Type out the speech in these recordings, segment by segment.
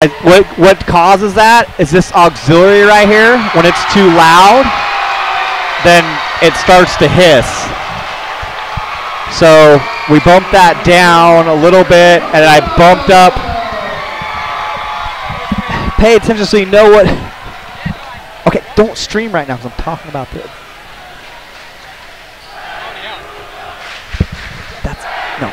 What causes that is this auxiliary right here. When it's too loud, then it starts to hiss. So we bumped that down a little bit, and I bumped up. Pay attention so you know what. Okay, don't stream right now because I'm talking about this. That's no.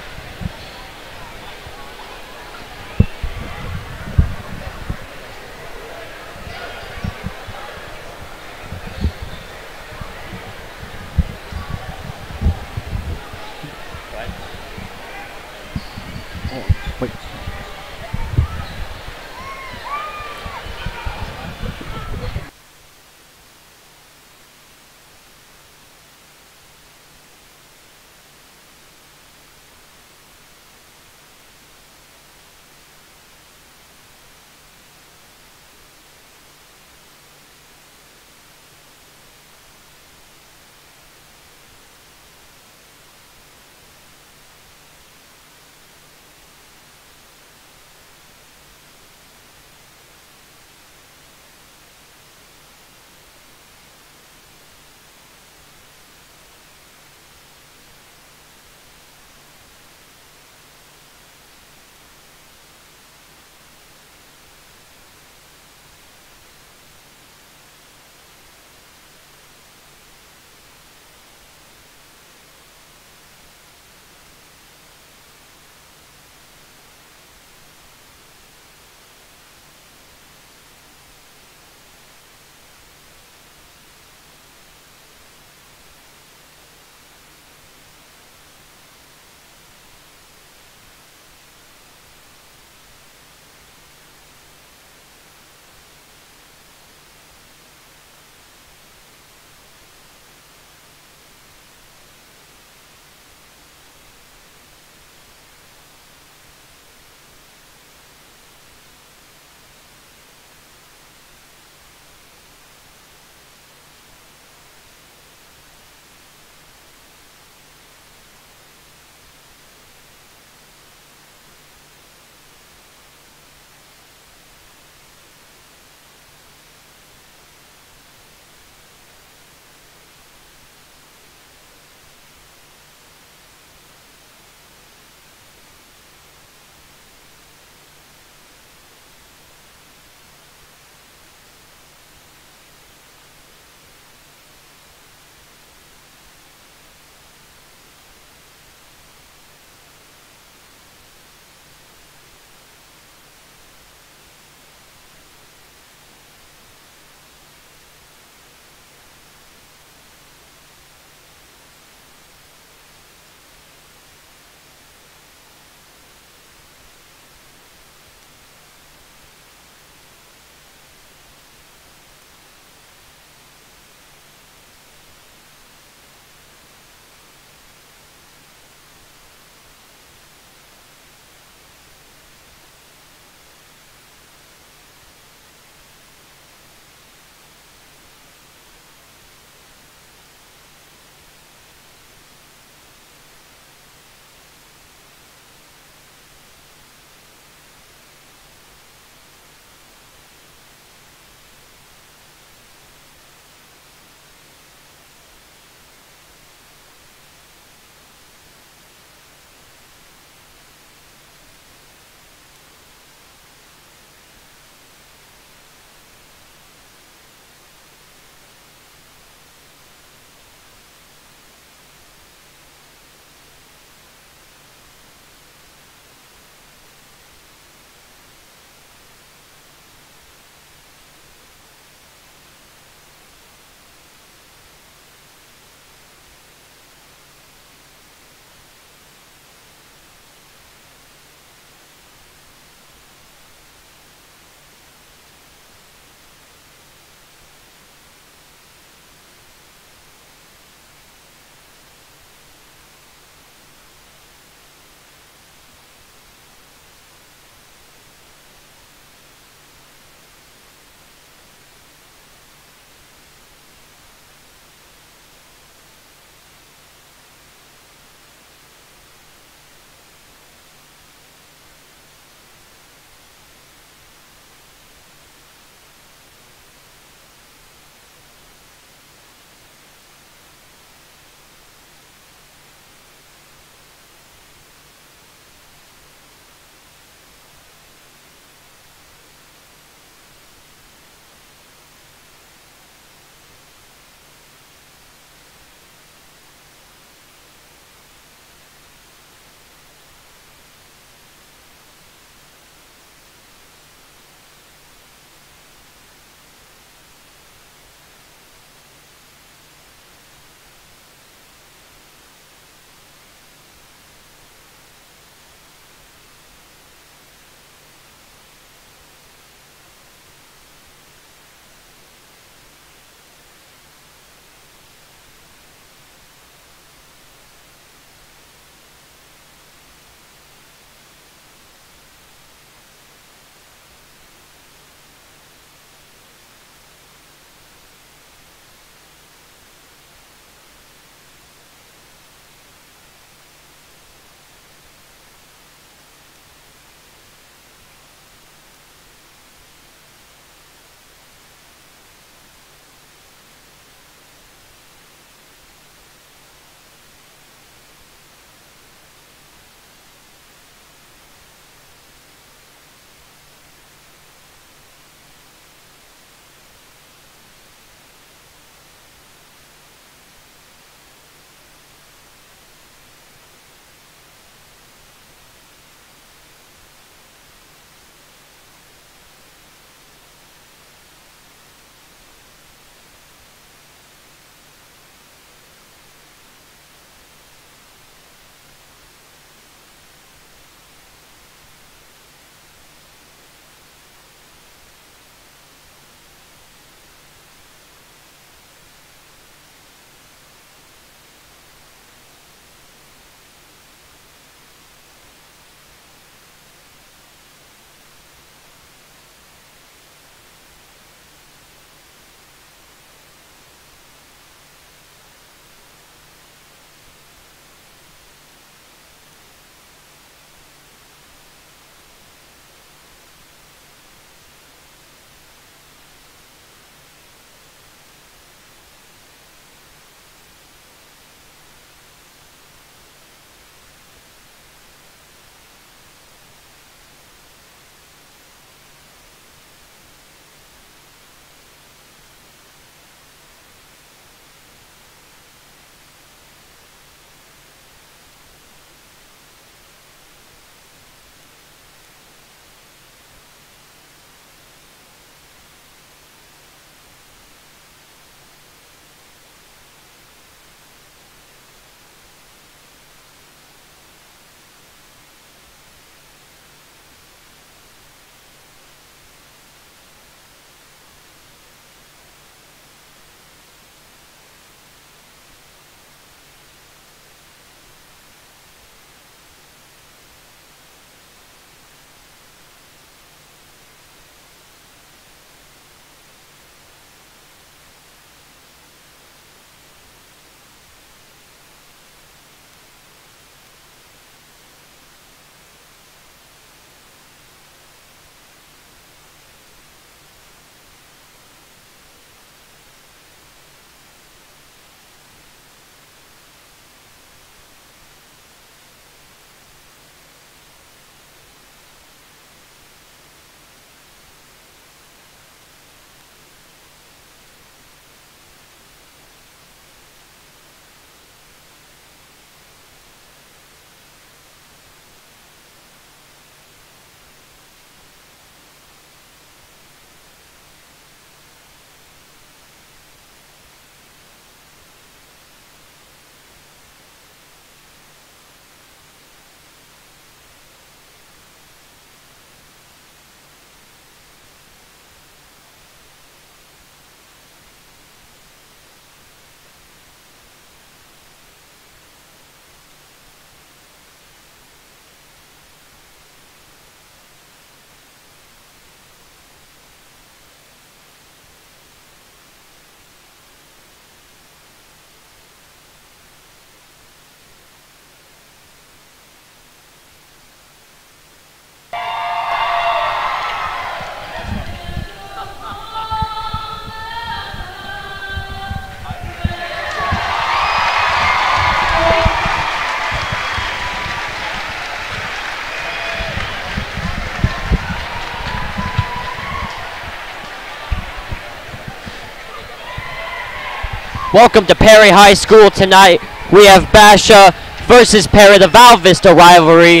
Welcome to Perry High School tonight. We have Basha versus Perry, the Val Vista rivalry.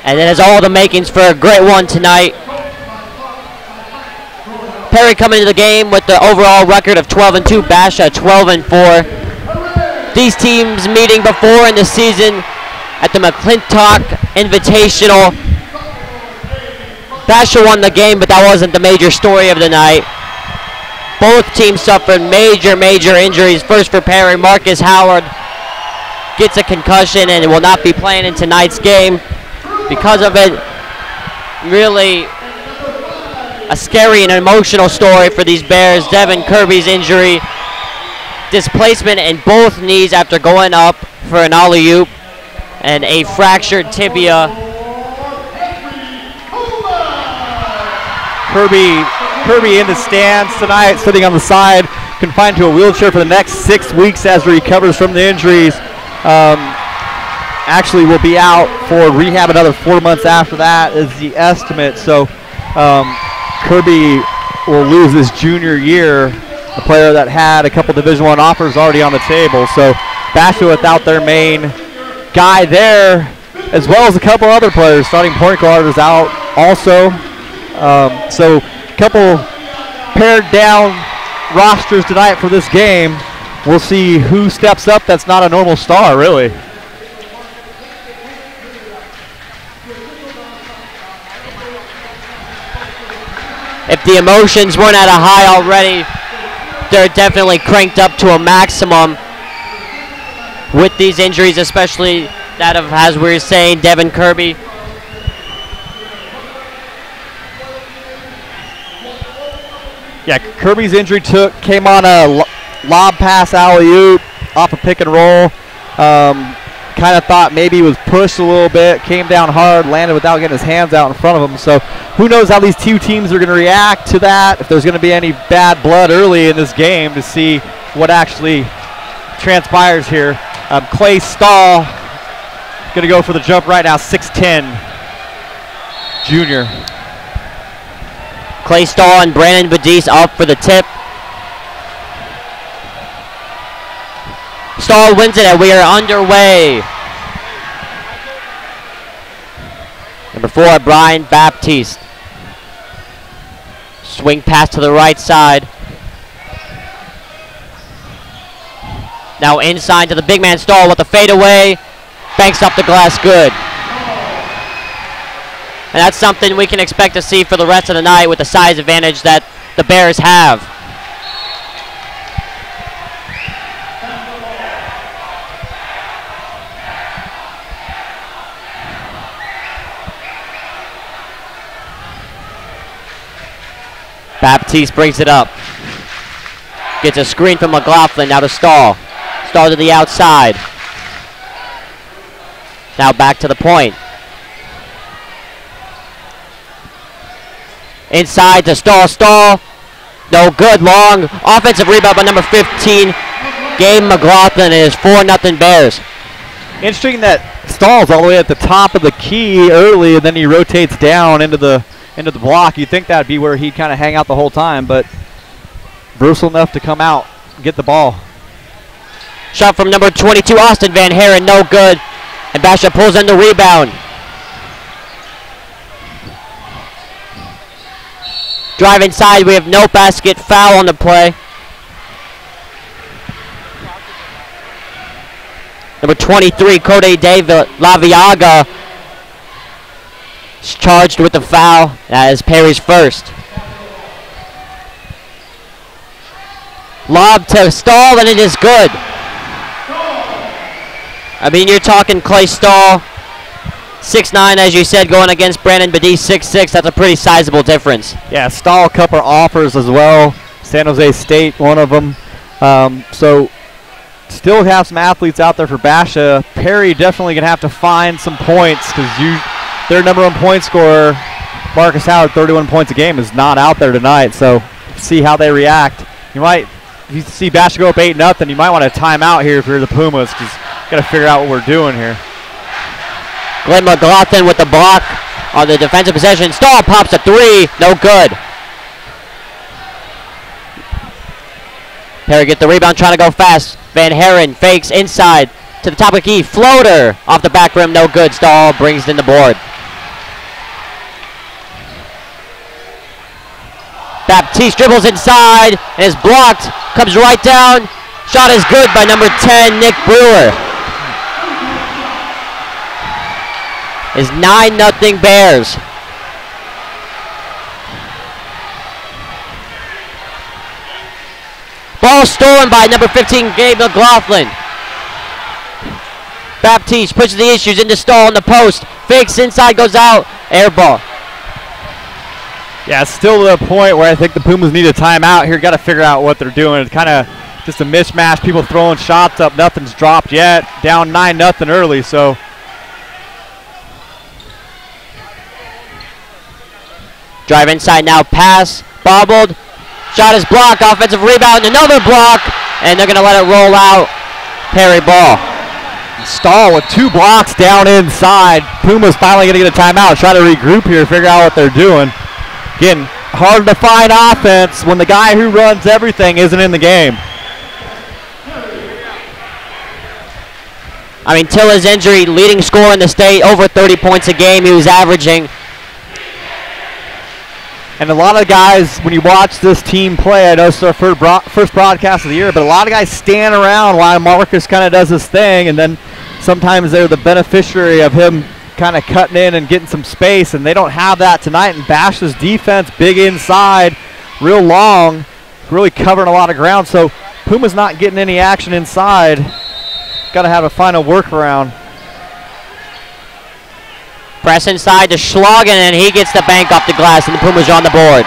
And it has all the makings for a great one tonight. Perry coming into the game with the overall record of 12-2, Basha 12-4. These teams meeting before in the season at the McClintock Invitational. Basha won the game, but that wasn't the major story of the night. Both teams suffered major injuries. First for Perry, Marcus Howard gets a concussion and will not be playing in tonight's game. Because of it, really a scary and emotional story for these Bears. Devin Kirby's injury, displacement in both knees after going up for an alley-oop, and a fractured tibia. Kirby in the stands tonight, sitting on the side, confined to a wheelchair for the next 6 weeks as he recovers from the injuries. Actually will be out for rehab another 4 months after that is the estimate. So Kirby will lose his junior year, a player that had a couple Division I offers already on the table. So Basha without their main guy there, as well as a couple other players. Starting point guard is out also. So a couple pared down rosters tonight for this game. We'll see who steps up that's not a normal star, really. If the emotions weren't at a high already, they're definitely cranked up to a maximum with these injuries, especially that of, as we were saying, Devin Kirby. Yeah, Kirby's injury came on a lob pass alley-oop off a pick and roll. Kind of thought maybe he was pushed a little bit, came down hard, landed without getting his hands out in front of him. So who knows how these two teams are going to react to that, if there's going to be any bad blood early in this game to see what actually transpires here. Clay Stahl going to go for the jump right now, 6'10", junior. Clay Stahl and Brandon Badis up for the tip. Stahl wins it and we are underway. Number 4, Brian Baptiste. Swing pass to the right side. Now inside to the big man Stahl with the fadeaway. Banks up the glass, good. And that's something we can expect to see for the rest of the night with the size advantage that the Bears have. Baptiste brings it up. Gets a screen from McLaughlin, now to Stahl. Stahl to the outside. Now back to the point. Inside to Stahl. Stahl, no good. Long offensive rebound by number 15, Gabe McLaughlin. It is 4-0 Bears. Interesting that Stahl's all the way at the top of the key early, and then he rotates down into the block. You'd think that'd be where he'd kind of hang out the whole time, but versatile enough to come out, get the ball. Shot from number 22, Austin Van Haren, no good. And Basha pulls in the rebound. Drive inside, we have no basket, foul on the play. Number 23, Cody David Laviaga is charged with the foul. That is Perry's first. Lob to Stahl, and it is good. I mean, you're talking Clay Stahl, 6'9", as you said, going against Brandon Badis, 6'6". That's a pretty sizable difference. Yeah, Stahl, a couple offers as well. San Jose State, one of them. So still have some athletes out there for Basha. Perry definitely going to have to find some points because their number one point scorer, Marcus Howard, 31 points a game, is not out there tonight. So see how they react. If you see Basha go up 8-0, you might want to time out here if you're the Pumas because got to figure out what we're doing here. Glenn McLaughlin with the block on the defensive possession. Stahl pops a 3, no good. Perry get the rebound, trying to go fast. Van Haren fakes inside to the top of the key. Floater off the back rim, no good. Stahl brings in the board. Baptiste dribbles inside and is blocked. Comes right down. Shot is good by number 10, Nick Brewer. Is 9-0 Bears. Ball stolen by number 15, Gabe McLaughlin. Baptiste pushes the issues into Stahl in the post. Fakes inside, goes out. Air ball. Yeah, it's still to the point where I think the Pumas need a timeout here. Got to figure out what they're doing. It's kind of just a mismatch. People throwing shots up. Nothing's dropped yet. Down 9-0 early, so. Drive inside now, pass, bobbled. Shot is blocked, offensive rebound, another block, and they're going to let it roll out. Perry ball. Stahl with 2 blocks down inside. Pumas finally going to get a timeout. Try to regroup here, figure out what they're doing. Again, hard to find offense when the guy who runs everything isn't in the game. I mean, till his injury, leading scorer in the state, over 30 points a game he was averaging. And a lot of guys, when you watch this team play, I know it's our first broadcast of the year, but a lot of guys stand around while Marcus kind of does his thing, and then sometimes they're the beneficiary of him kind of cutting in and getting some space, and they don't have that tonight. And Bash's defense, big inside, real long, really covering a lot of ground. So Puma's not getting any action inside. Got to have a final workaround. Press inside to Schlagen, and he gets the bank off the glass, and the Pumas are on the board.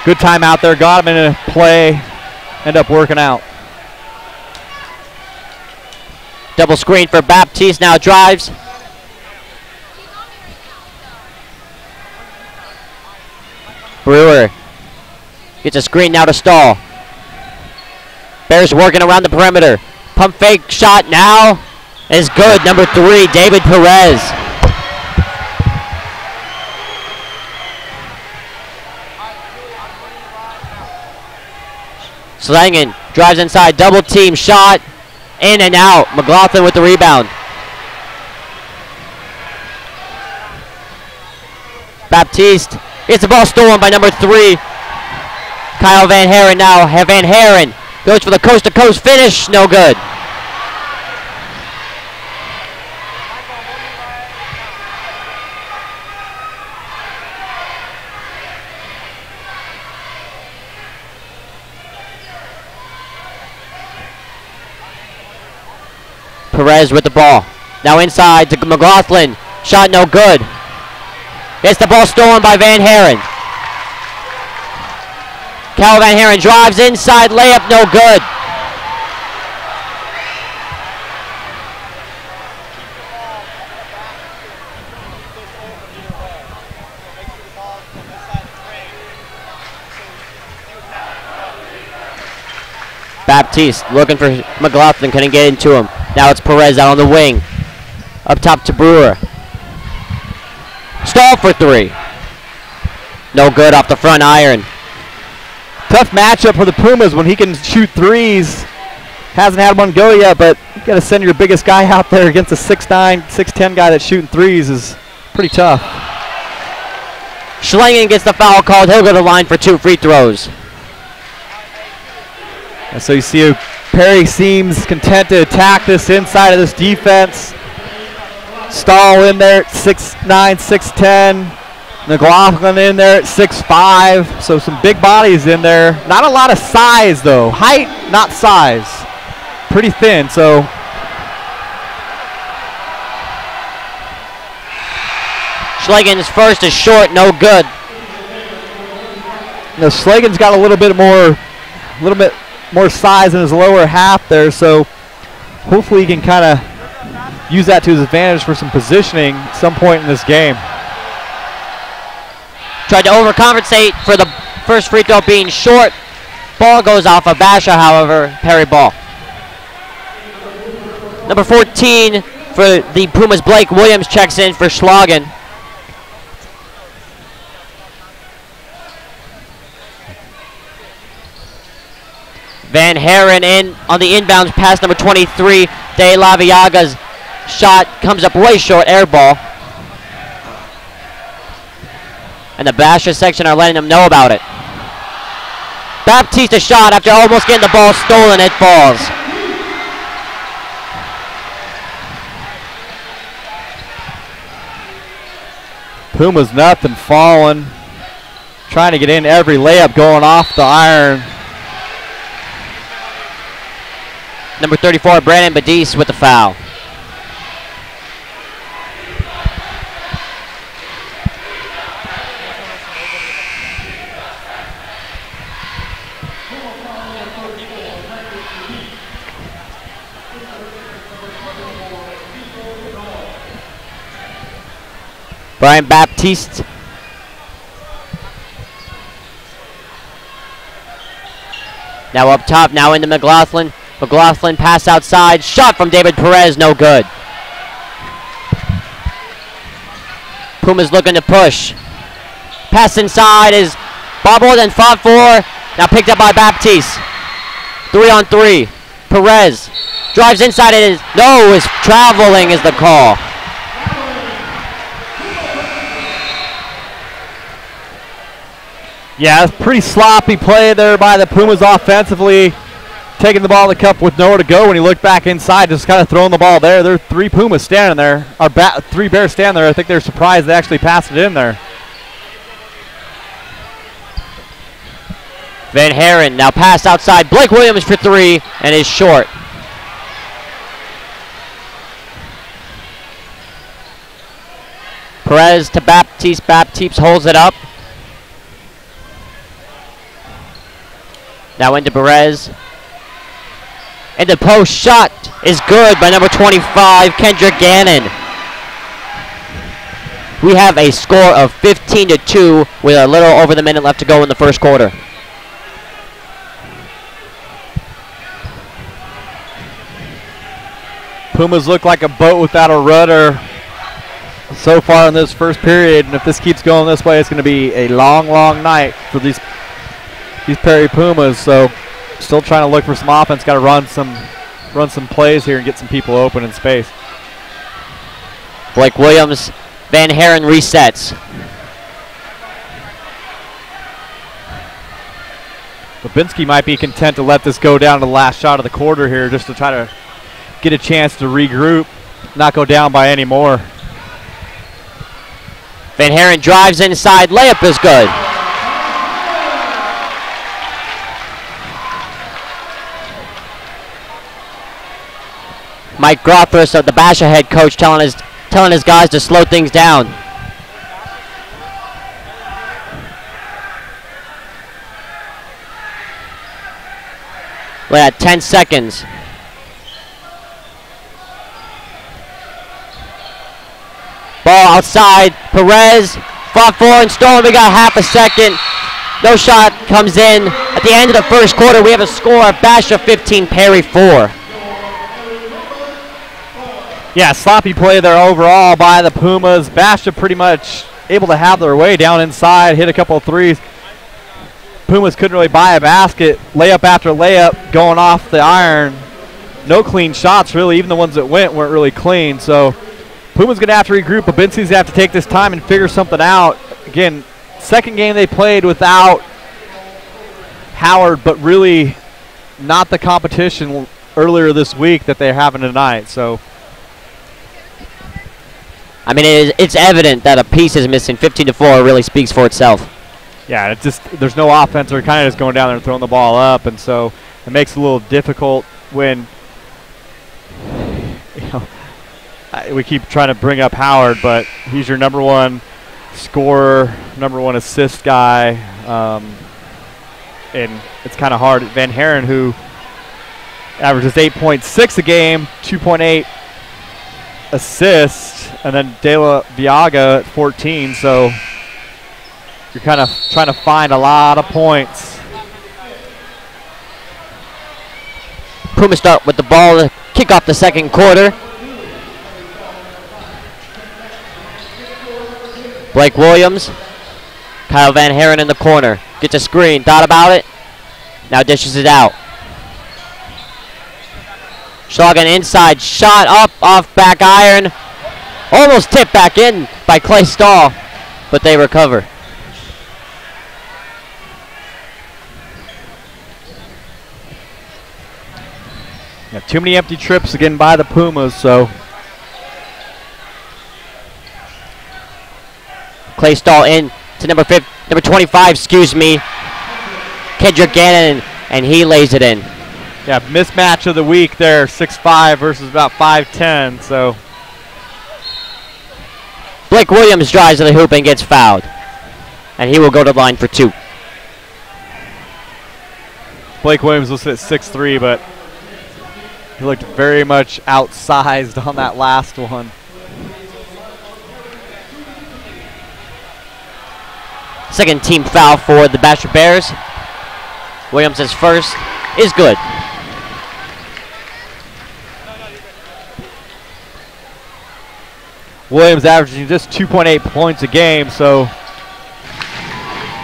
Good time out there. Got him in a play. End up working out. Double screen for Baptiste, now drives. Brewer gets a screen now to Stahl. Bears working around the perimeter. Pump fake shot now is good. Number 3, David Perez. Slangen drives inside, double team shot, in and out. McLaughlin with the rebound. Baptiste gets the ball stolen by number 3, Kyle Van Haren now. Van Haren goes for the coast-to-coast finish, no good. Perez with the ball. Now inside to McLaughlin. Shot no good. Gets the ball stolen by Van Haren. Cal Van Haren drives inside, layup no good. Baptiste looking for McLaughlin, couldn't get into him. Now it's Perez out on the wing. Up top to Brewer. Stahl for 3. No good off the front iron. Tough matchup for the Pumas when he can shoot threes. Hasn't had one go yet, but you got to send your biggest guy out there against a 6'9", 6'10" guy that's shooting threes is pretty tough. Schlangen gets the foul called. He'll go to the line for 2 free throws. And so you see Perry seems content to attack this inside of this defense. Stahl in there at 6'9", 6'10". McLaughlin in there at 6'5". So some big bodies in there. Not a lot of size though. Height, not size. Pretty thin, so. Schlagen's first is short, no good. You know, Schlagen's got a little bit more size in his lower half there, so hopefully he can kind of use that to his advantage for some positioning at some point in this game. Tried to overcompensate for the first free throw being short. Ball goes off of Basha, however. Perry ball. Number 14 for the Pumas, Blake Williams, checks in for Schlagen. Van Haren in on the inbounds pass, number 23. De La Viaga's shot comes up way short, air ball. And the Basha section are letting them know about it. Baptiste a shot after almost getting the ball stolen, it falls. Pumas nothing, falling. Trying to get in every layup going off the iron. Number 34, Brandon Badis with the foul. Brian Baptiste. Now up top, now into McLaughlin. McLaughlin pass outside, shot from David Perez, no good. Pumas looking to push. Pass inside is bobbled and fought for. Now picked up by Baptiste. 3-on-3. Perez drives inside, it is, no, is traveling is the call. Yeah, it's pretty sloppy play there by the Pumas offensively. Taking the ball to the cup with nowhere to go when he looked back inside, just kind of throwing the ball there. There are 3 Pumas standing there, or 3 Bears standing there. I think they're surprised they actually passed it in there. Van Haren now pass outside. Blake Williams for 3 and is short. Perez to Baptiste. Baptiste holds it up. Now into Perez. And the post shot is good by number 25, Kendrick Gannon. We have a score of 15-2 with a little over the minute left to go in the first quarter. Pumas look like a boat without a rudder so far in this first period, and if this keeps going this way, it's going to be a long, long night for these Perry Pumas. So still trying to look for some offense. Got to run some plays here and get some people open in space. Blake Williams, Van Haren resets. Babinski might be content to let this go down to the last shot of the quarter here just to try to get a chance to regroup, not go down by any more. Van Haren drives inside, layup is good. Mike Grothris, the Basha head coach, telling his guys to slow things down. We're at 10 seconds. Ball outside, Perez, fought for and stolen. We got half a second. No shot comes in. At the end of the first quarter, we have a score of Basha 15, Perry 4. Yeah, sloppy play there overall by the Pumas. Basha pretty much able to have their way down inside, hit a couple of threes. Pumas couldn't really buy a basket. Layup after layup going off the iron. No clean shots, really. Even the ones that went weren't really clean. So Pumas going to have to regroup. Babinski's going to have to take this time and figure something out. Again, second game they played without Howard, but really not the competition earlier this week that they're having tonight. So I mean, it's evident that a piece is missing. 15-4 really speaks for itself. Yeah, it's just there's no offense. They're kind of just going down there and throwing the ball up, and so it makes it a little difficult when we keep trying to bring up Howard, but he's your number 1 scorer, number 1 assist guy, and it's kind of hard. Van Haren, who averages 8.6 a game, 2.8 assists, and then De La Viaga at 14, so you're kind of trying to find a lot of points. Pumas start with the ball to kick off the second quarter. Blake Williams, Kyle Van Haren in the corner. Gets a screen, thought about it, now dishes it out. Schlagen inside, shot up off back iron. Almost tipped back in by Clay Stahl, but they recover. Yeah, too many empty trips again by the Pumas, so. Clay Stahl in to number 25, excuse me. Kendrick Gannon, and he lays it in. Yeah, mismatch of the week there, 6'5" versus about 5'10", so. Blake Williams drives to the hoop and gets fouled. And he will go to the line for 2. Blake Williams listed at 6'3", but he looked very much outsized on that last one. Second team foul for the Basher Bears. Williams' first is good. Williams averaging just 2.8 points a game, so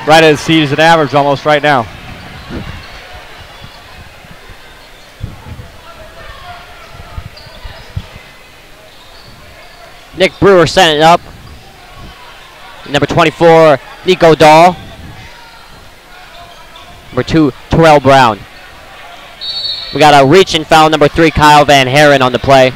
right at his season average almost right now. Nick Brewer setting it up. Number 24, Nico Dahl. Number 2, Terrell Brown. We got a reach and foul, number 3, Kyle Van Haren on the play.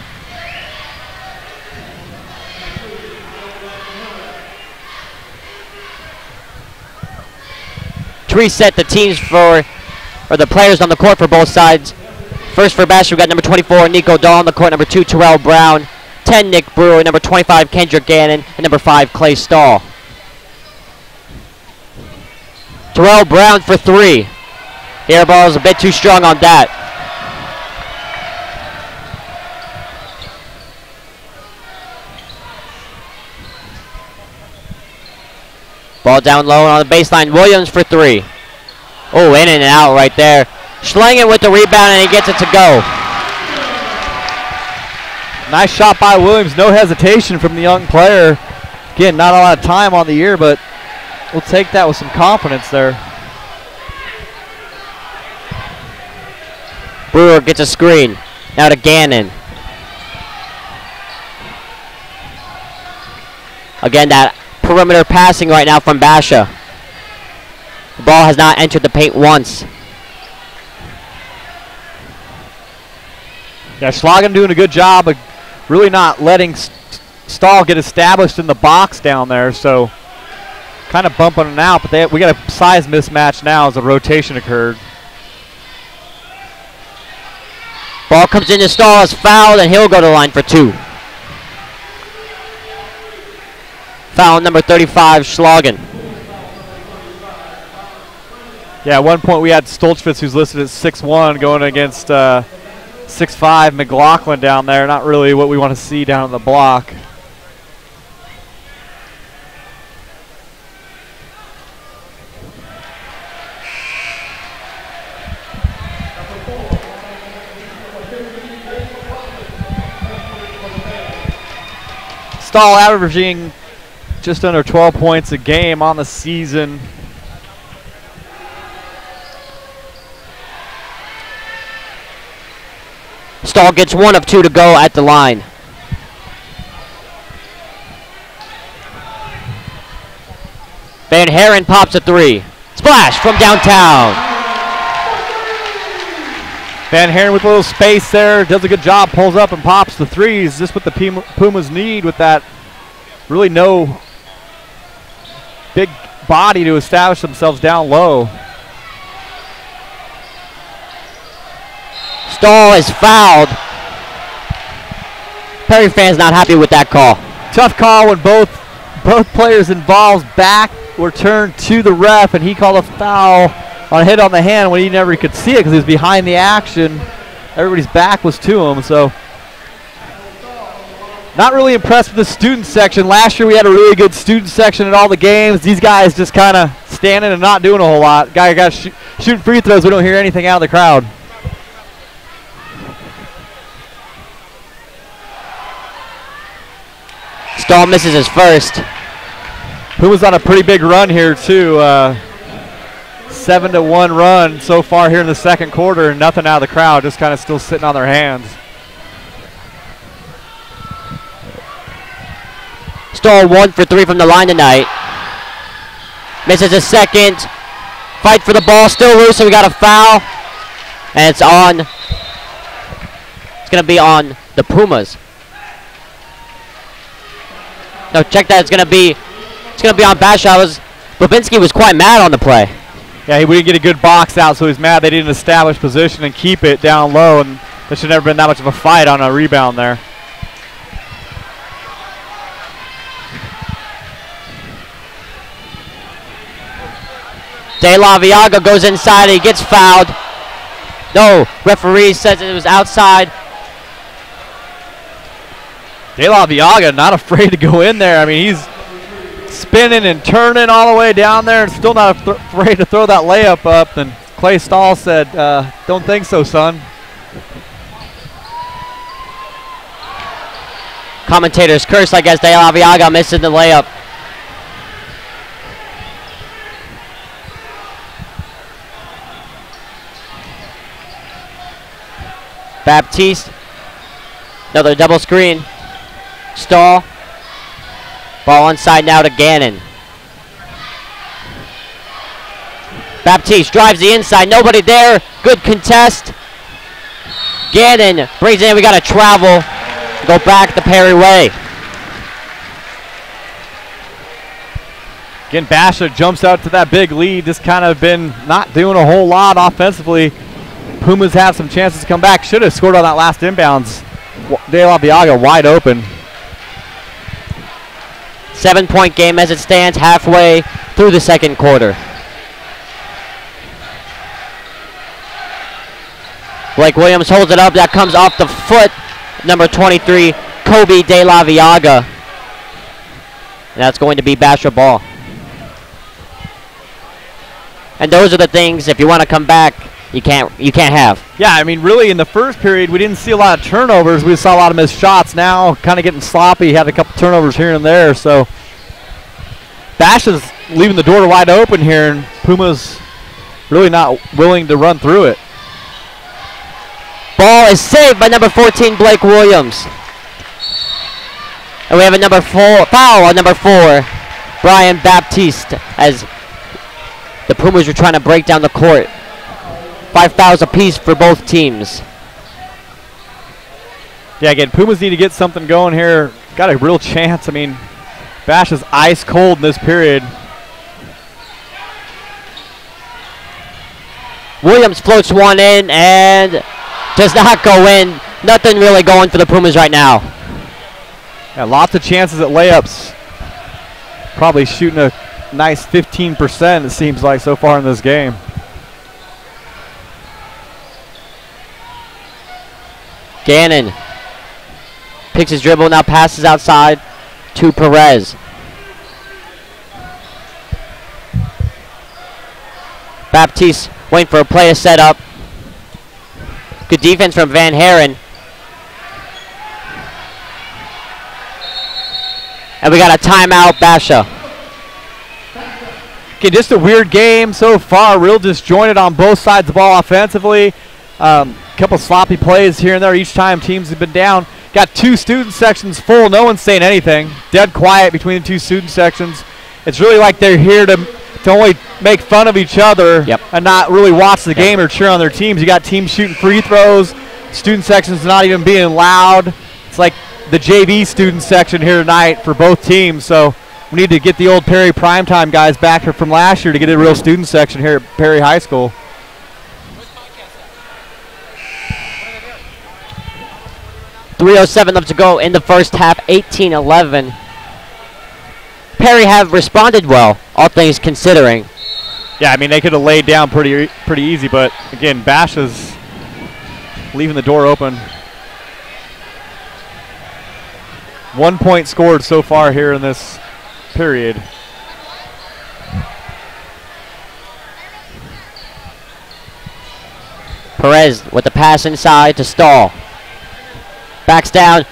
To reset the teams or the players on the court for both sides. First for Basher, we got number 24, Nico Dahl on the court, number 2, Terrell Brown, 10, Nick Brewer, number 25, Kendrick Gannon, and number 5, Clay Stahl. Terrell Brown for 3. The air ball is a bit too strong on that. Ball down low on the baseline. Williams for 3. Oh, in and out right there. Schlangen with the rebound, and he gets it to go. Nice shot by Williams. No hesitation from the young player. Again, not a lot of time on the year, but we'll take that with some confidence there. Brewer gets a screen. Now to Gannon. Again, that perimeter passing right now from Basha. The ball has not entered the paint once. Yeah, Schlagen doing a good job of really not letting Stahl get established in the box down there, so kind of bumping it out, but we got a size mismatch now as a rotation occurred. Ball comes into Stahl, is fouled, and he'll go to the line for 2. Foul number 35, Schlagen. Yeah, at one point we had Stolchwitz, who's listed at 6'1", going against 6'5", McLaughlin down there. Not really what we want to see down on the block. Stahl averaging just under 12 points a game on the season. Stahl gets 1 of 2 to go at the line. Van Haren pops a 3. Splash from downtown. Van Haren with a little space there, does a good job, pulls up and pops the 3s. Just what the Pumas need with that really no big body to establish themselves down low. Stahl is fouled. Perry fans not happy with that call. Tough call when both players involved back were turned to the ref, and he called a foul on a hit on the hand when he never could see it because he was behind the action. Everybody's back was to him, so not really impressed with the student section. Last year we had a really good student section at all the games. These guys just kind of standing and not doing a whole lot. Guy got shooting free throws. We don't hear anything out of the crowd. Stahl misses his first. Who was on a pretty big run here too. 7-1 run so far here in the second quarter. Nothing out of the crowd. Just kind of still sitting on their hands. Stoll 1 for 3 from the line tonight. Misses a second. Fight for the ball, still loose, so we got a foul. And it's on. It's going to be on the Pumas. No, check that. It's going to be on Basha. Babinski was quite mad on the play. Yeah, we didn't get a good box out, so he's mad they didn't establish position and keep it down low, and there should never been that much of a fight on a rebound there. De La Viaga goes inside. He gets fouled. No, referee says it was outside. De La Viaga not afraid to go in there. I mean, he's spinning and turning all the way down there and still not afraid to throw that layup up. And Clay Stahl said, don't think so, son. Commentators curse, I guess. De La Viaga missing the layup. Baptiste. Another double screen. Stahl. Ball inside now to Gannon. Baptiste drives the inside. Nobody there. Good contest. Gannon brings it in. We got to travel. Go back the Perry way. Again, Basha jumps out to that big lead. Just kind of been not doing a whole lot offensively. Pumas have some chances to come back. Should have scored on that last inbounds. De La Viaga wide open. 7-point game as it stands halfway through the second quarter. Blake Williams holds it up. That comes off the foot. Number 23, Kobe De La Viaga. And that's going to be Basha ball. And those are the things, if you want to come back, you can't have. Yeah, I mean, really in the first period, we didn't see a lot of turnovers. We saw a lot of missed shots. Now, kind of getting sloppy. Had a couple turnovers here and there. So, Basha's leaving the door wide open here, and Puma's really not willing to run through it. Ball is saved by number 14, Blake Williams. And we have a foul on number 4, Brian Baptiste, as the Pumas are trying to break down the court. 5 fouls apiece for both teams. Yeah, again, Pumas need to get something going here. Got a real chance. I mean, Bash is ice cold in this period. Williams floats one in and does not go in. Nothing really going for the Pumas right now. Yeah, lots of chances at layups. Probably shooting a nice 15%, it seems like, so far in this game. Gannon picks his dribble, now passes outside to Perez. Baptiste waiting for a play to set up. Good defense from Van Haren. And we got a timeout, Basha. Okay, just a weird game so far. Real disjointed on both sides of the ball offensively. Couple sloppy plays here and there each time teams have been down. Got 2 student sections full. No one's saying anything. Dead quiet between the 2 student sections. It's really like they're here to only make fun of each other and not really watch the game or cheer on their teams. You got teams shooting free throws. Student sections not even being loud. It's like the JV student section here tonight for both teams. So we need to get the old Perry primetime guys back here from last year to get a real student section here at Perry High School. .307 left to go in the first half, 18-11. Perry have responded well, all things considering. Yeah, I mean, they could have laid down pretty easy, but again, Basha's leaving the door open. 1 point scored so far here in this period. Perez with the pass inside to Stahl. Backs down.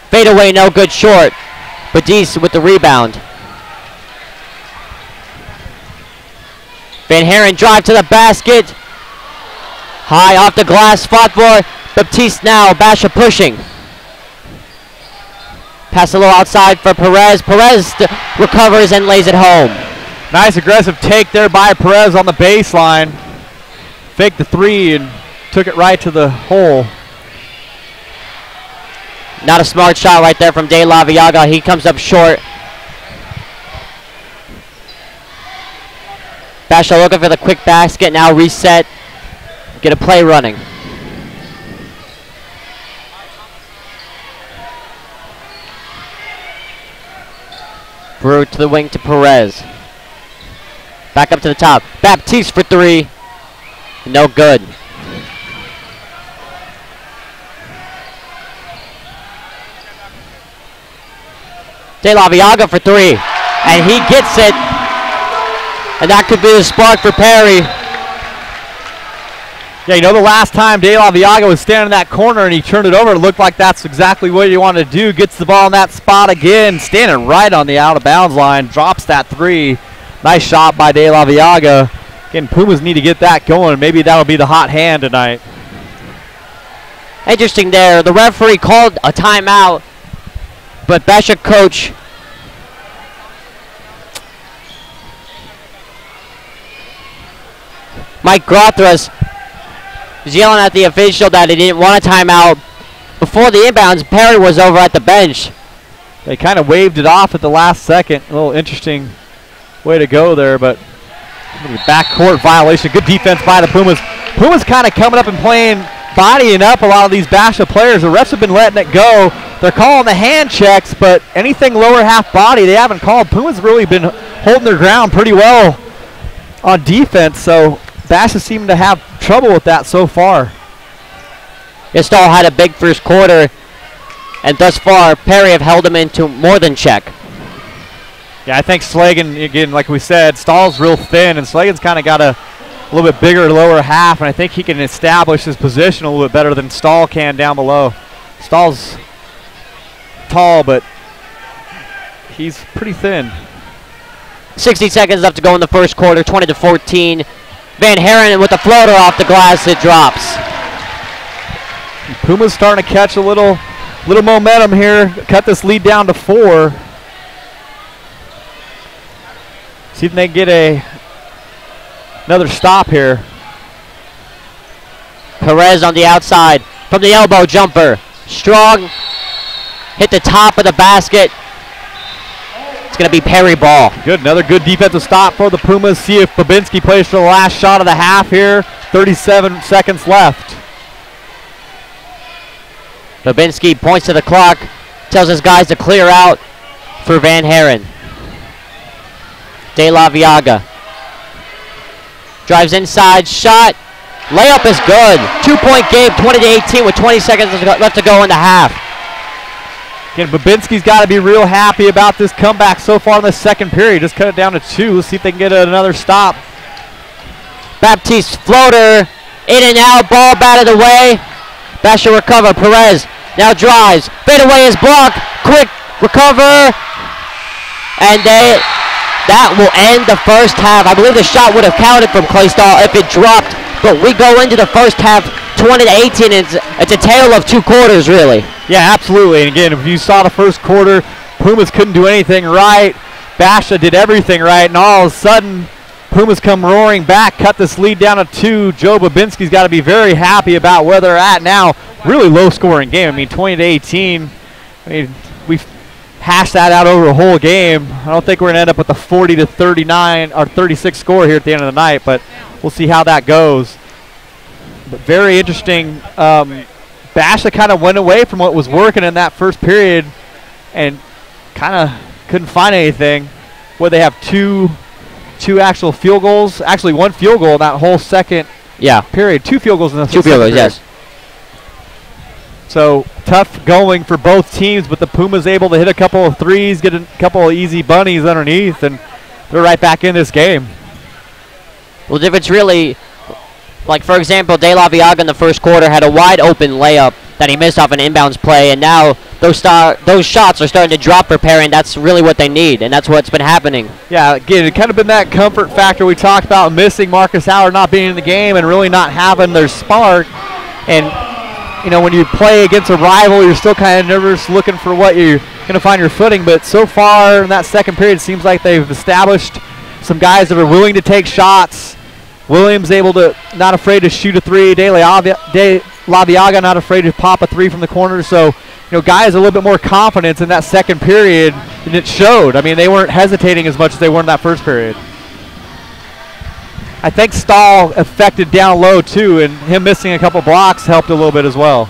Fade away, no good short. Badis with the rebound. Van Haren drive to the basket. High off the glass, fought for. Baptiste now, Basha pushing. Pass a little outside for Perez. Perez recovers and lays it home. Nice aggressive take there by Perez on the baseline. Faked the three and took it right to the hole. Not a smart shot right there from De La Viaga. He comes up short. Basha looking for the quick basket. Now reset. Get a play running. Brew to the wing to Perez. Back up to the top. Baptiste for three. No good. De La Viaga for three. And he gets it. And that could be the spark for Perry. Yeah, you know, the last time De La Viaga was standing in that corner and he turned it over, it looked like that's exactly what he wanted to do. Gets the ball in that spot again, standing right on the out-of-bounds line, drops that three. Nice shot by De La Viaga. Again, Pumas need to get that going. Maybe that'll be the hot hand tonight. Interesting there. The referee called a timeout, but Basha coach Mike Grothras was yelling at the official that he didn't want a timeout. Before the inbounds, Perry was over at the bench. They kind of waved it off at the last second. A little interesting way to go there, but backcourt violation. Good defense by the Pumas. Pumas kind of coming up and playing, bodying up a lot of these Basha players. The refs have been letting it go. They're calling the hand checks, but anything lower half body they haven't called. Pumas really been holding their ground pretty well on defense, so Basha seem to have trouble with that so far. Istall had a big first quarter, and thus far, Perry have held him into more than check. Yeah, I think Slagan, again, like we said, Stahl's real thin, and Slagan's kind of got a little bit bigger lower half, and I think he can establish his position a little bit better than Stahl can down below. Stahl's tall, but he's pretty thin. 60 seconds left to go in the first quarter, 20-14. Van Haren with a floater off the glass, it drops. Puma's starting to catch a little momentum here. Cut this lead down to 4. See if they can get another stop here. Perez on the outside from the elbow jumper. Strong. Hit the top of the basket. It's going to be Perry ball. Good. Another good defensive stop for the Pumas. See if Babinski plays for the last shot of the half here. 37 seconds left. Babinski points to the clock. Tells his guys to clear out for Van Haren. De La Viaga. Drives inside. Shot. Layup is good. 2-point game. 20-18 with 20 seconds left to go in the half. Again, Babinski's got to be real happy about this comeback so far in the second period. Just cut it down to 2. Let's see if they can get another stop. Baptiste floater. In and out. Ball batted away. Basha recover. Perez now drives. Fade away is blocked. Quick recover. And that will end the first half. I believe the shot would have counted from Clay Stahl if it dropped. But we go into the first half 20-18. It's a tale of 2 quarters, really. Yeah, absolutely. And again, if you saw the first quarter, Pumas couldn't do anything right. Basha did everything right. And all of a sudden, Pumas come roaring back, cut this lead down to 2. Joe Babinski's got to be very happy about where they're at now. Really low-scoring game. I mean, 20-18. I mean, we've hashed that out over a whole game. I don't think we're going to end up with a 40-39 or 36 score here at the end of the night, but we'll see how that goes. But very interesting. Basha kind of went away from what was working in that first period and kind of couldn't find anything. Where they have two actual field goals. Actually, 1 field goal in that whole second period. 2 field goals in the second period. Yes. So tough going for both teams, but the Pumas able to hit a couple of threes, get a couple of easy bunnies underneath, and they're right back in this game. Well, if it's really, like for example, De La Viaga in the first quarter had a wide open layup that he missed off an inbounds play, and now those shots are starting to drop for Perry, and that's really what they need, and that's what's been happening. Yeah, again, it kind of been that comfort factor we talked about, missing Marcus Howard not being in the game and really not having their spark. And when you play against a rival, you're still kind of nervous, looking for what you're going to find your footing. But so far in that second period, it seems like they've established some guys that are willing to take shots. Williams able to, not afraid to shoot a three. De Laviaga not afraid to pop a three from the corner. So, guys a little bit more confidence in that second period, and it showed. I mean, they weren't hesitating as much as they were in that first period. I think Stahl affected down low too, and him missing a couple blocks helped a little bit as well.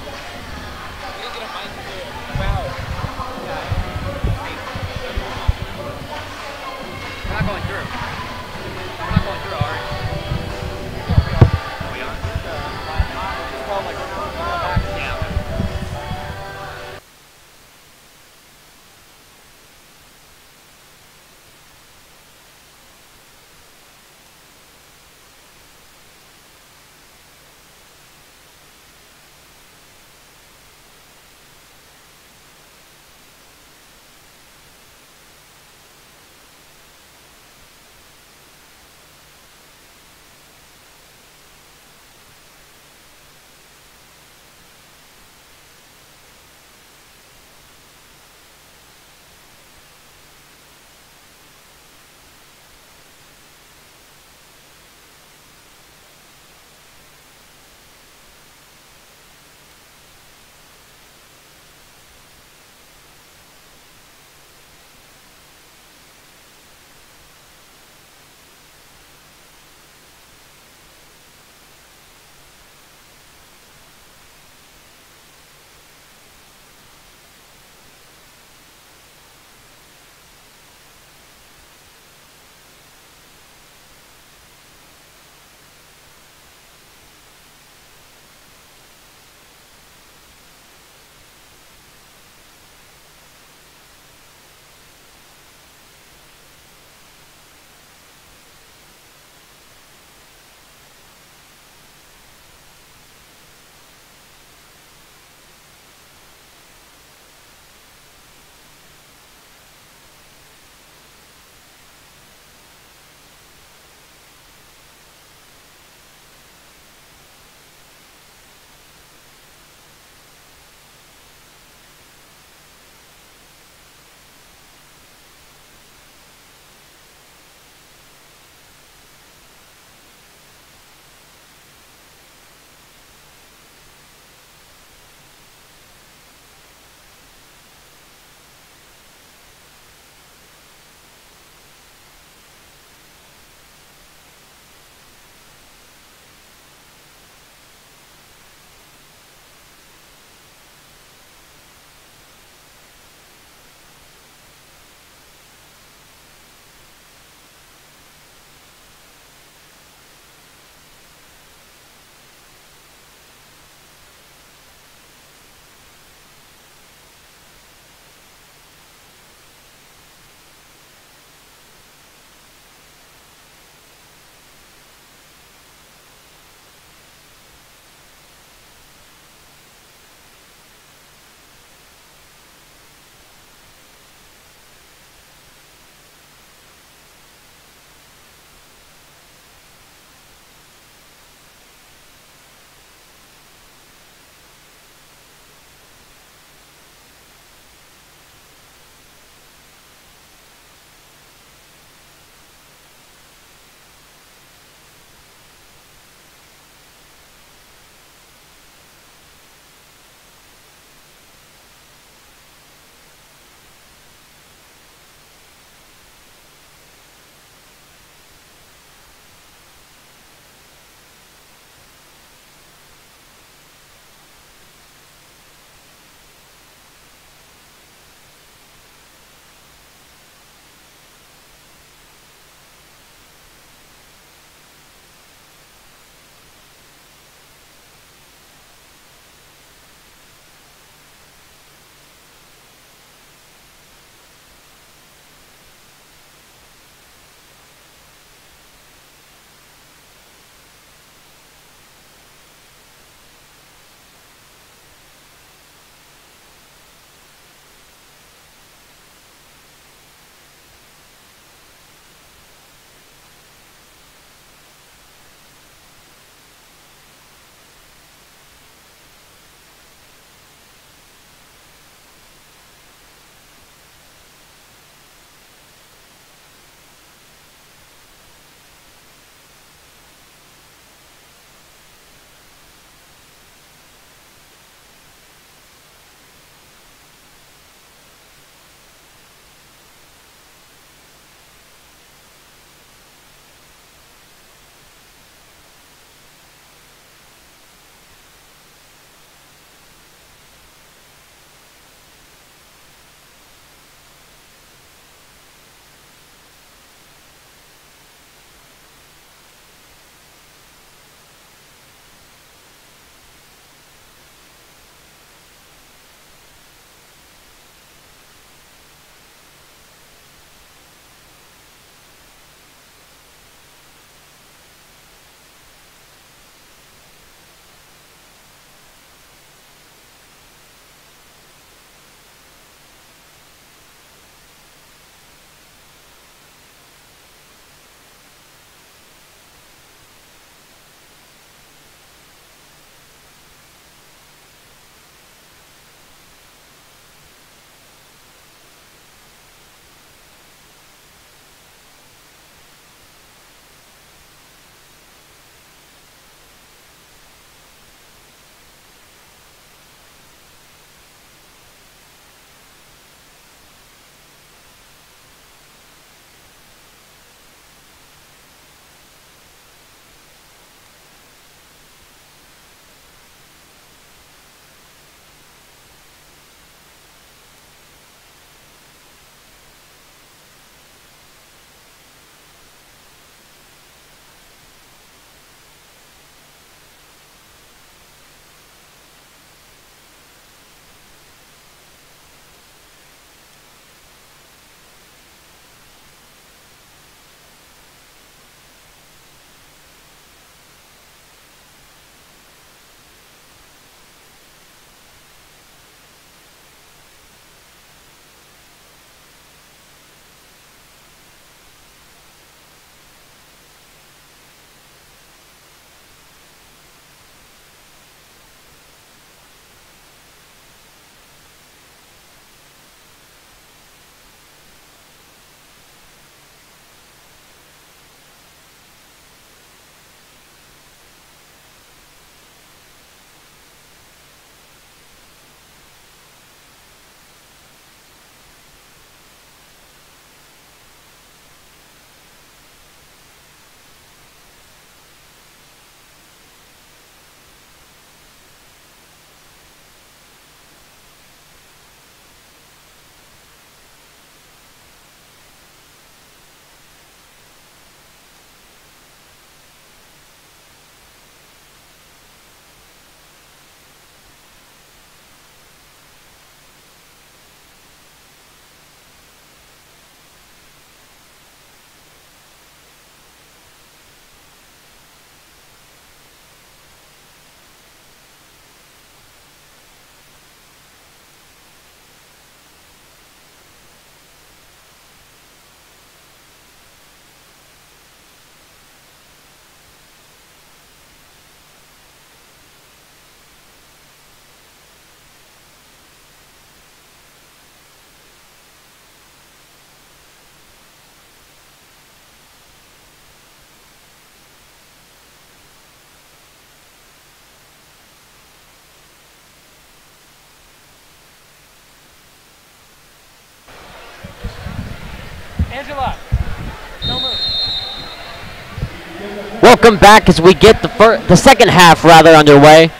Welcome back as we get the second half rather underway.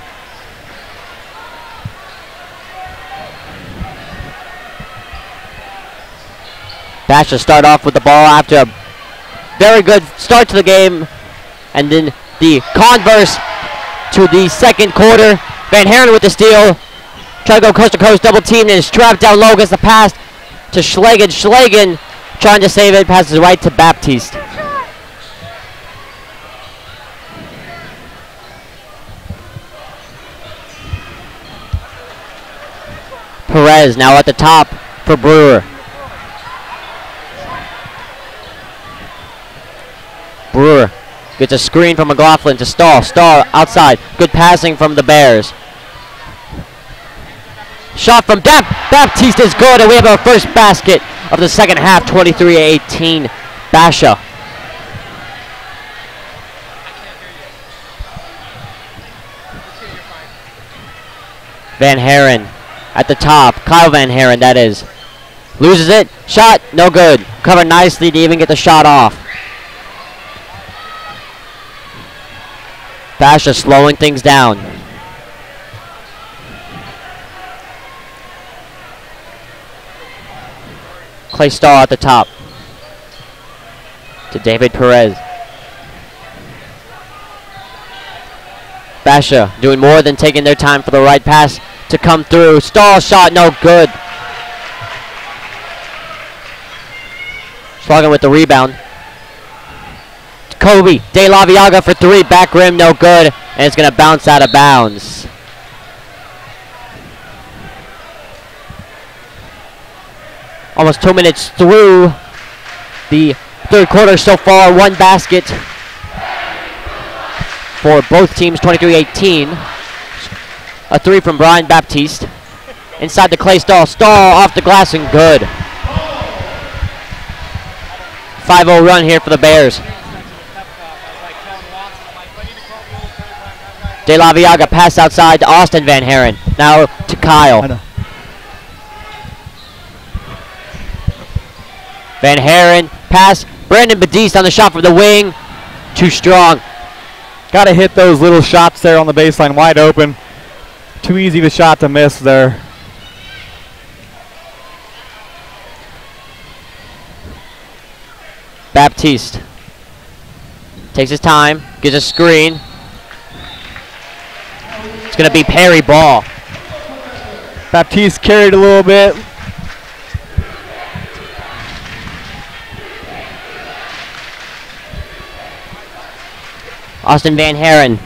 Basha start off with the ball after a very good start to the game, and then the converse to the second quarter. Van Haren with the steal, try to go coast to coast, double team, and is trapped down low. Gets the pass to Schlagen. Schlagen trying to save it, passes right to Baptiste. Perez now at the top for Brewer. Brewer gets a screen from McLaughlin to Stahl. Stahl outside. Good passing from the Bears. Shot from Baptiste is good, and we have our first basket of the second half, 23-18. Basha. Van Haren at the top. Kyle Van Haren, that is. Loses it. Shot, no good. Covered nicely to even get the shot off. Basha slowing things down. Clay Stahl at the top. To David Perez. Basha doing more than taking their time for the right pass to come through. Stahl shot, no good. Schlagen with the rebound. Kobe De La Viaga for three, back rim, no good, and it's going to bounce out of bounds. Almost 2 minutes through the third quarter so far. One basket for both teams, 23-18. A three from Brian Baptiste. Inside the Clay Stahl. Stahl off the glass and good. 5-0 run here for the Bears. De La Viaga pass outside to Austin Van Haren. Now to Kyle. Van Haren pass. Brandon Badiste on the shot from the wing. Too strong. Got to hit those little shots there on the baseline wide open. Too easy of a shot to miss there. Baptiste takes his time, gives a screen. It's going to be Perry ball. Baptiste carried a little bit. Austin Van Haren.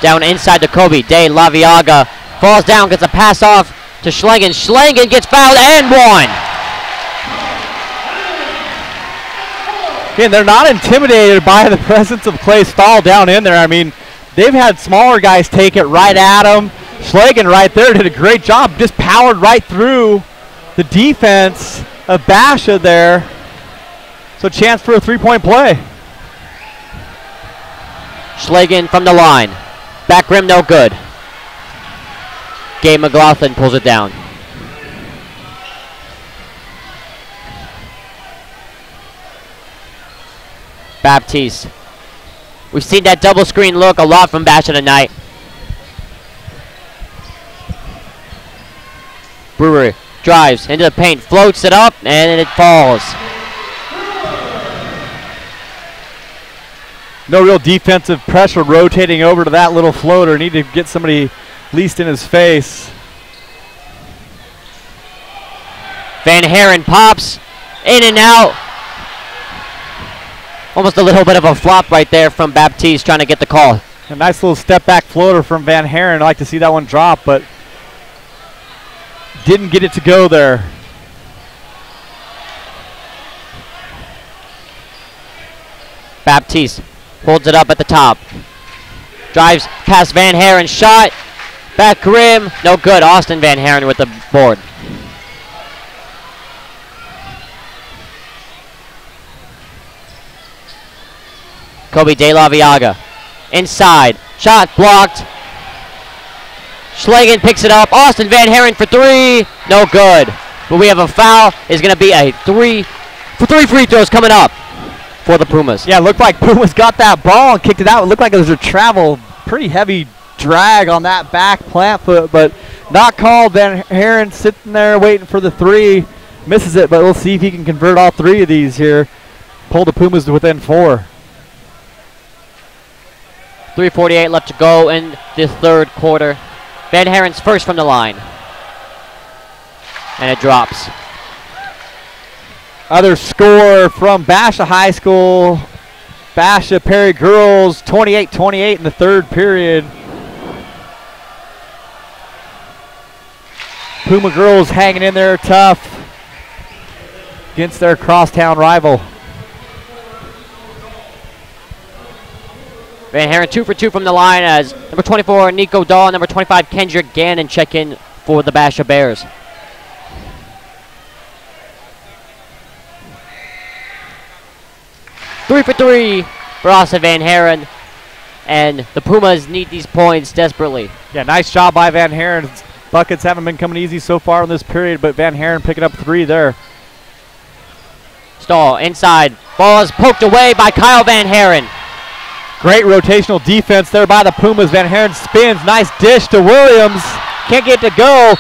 Down inside to Kobe. De La Viaga falls down, gets a pass off to Schlangen. Schlangen gets fouled and one. Again, they're not intimidated by the presence of Clay Stahl down in there. I mean, they've had smaller guys take it right at them. Schlagen right there did a great job, just powered right through the defense of Basha there. So chance for a three-point play. Schlagen from the line. Back rim, no good. Gabe McLaughlin pulls it down. Baptiste. We've seen that double screen look a lot from Basha tonight. Brewer drives into the paint, floats it up, and it falls. No real defensive pressure rotating over to that little floater. Need to get somebody at least in his face. Van Haren pops in and out. Almost a little bit of a flop right there from Baptiste trying to get the call. A nice little step back floater from Van Haren. I'd like to see that one drop, but didn't get it to go there. Baptiste holds it up at the top. Drives past Van Haren, shot. Back rim, no good. Austin Van Haren with the board. Kobe De La Viaga inside. Shot blocked. Schlagen picks it up. Austin Van Haren for three. No good. But we have a foul. It's going to be a three free throws coming up for the Pumas. Yeah, it looked like Pumas got that ball and kicked it out. It looked like it was a travel, pretty heavy drag on that back plant foot, but not called. Van Haren sitting there waiting for the three. Misses it, but we'll see if he can convert all three of these here. Pull the Pumas to within 4. 3:48 left to go in the third quarter. Van Haren's first from the line. And it drops. Other score from Basha High School. Basha Perry girls 28-28 in the third period. Puma girls hanging in there tough against their crosstown rival. Van Haren 2 for 2 from the line as number 24 Nico Dahl, number 25 Kendrick Gannon check in for the Basha Bears. Three for 3 for Austin Van Haren, and the Pumas need these points desperately. Yeah, nice job by Van Haren. Buckets haven't been coming easy so far in this period, but Van Haren picking up 3 there. Stahl inside. Ball is poked away by Kyle Van Haren. Great rotational defense there by the Pumas. Van Haren spins. Nice dish to Williams. Can't get to go.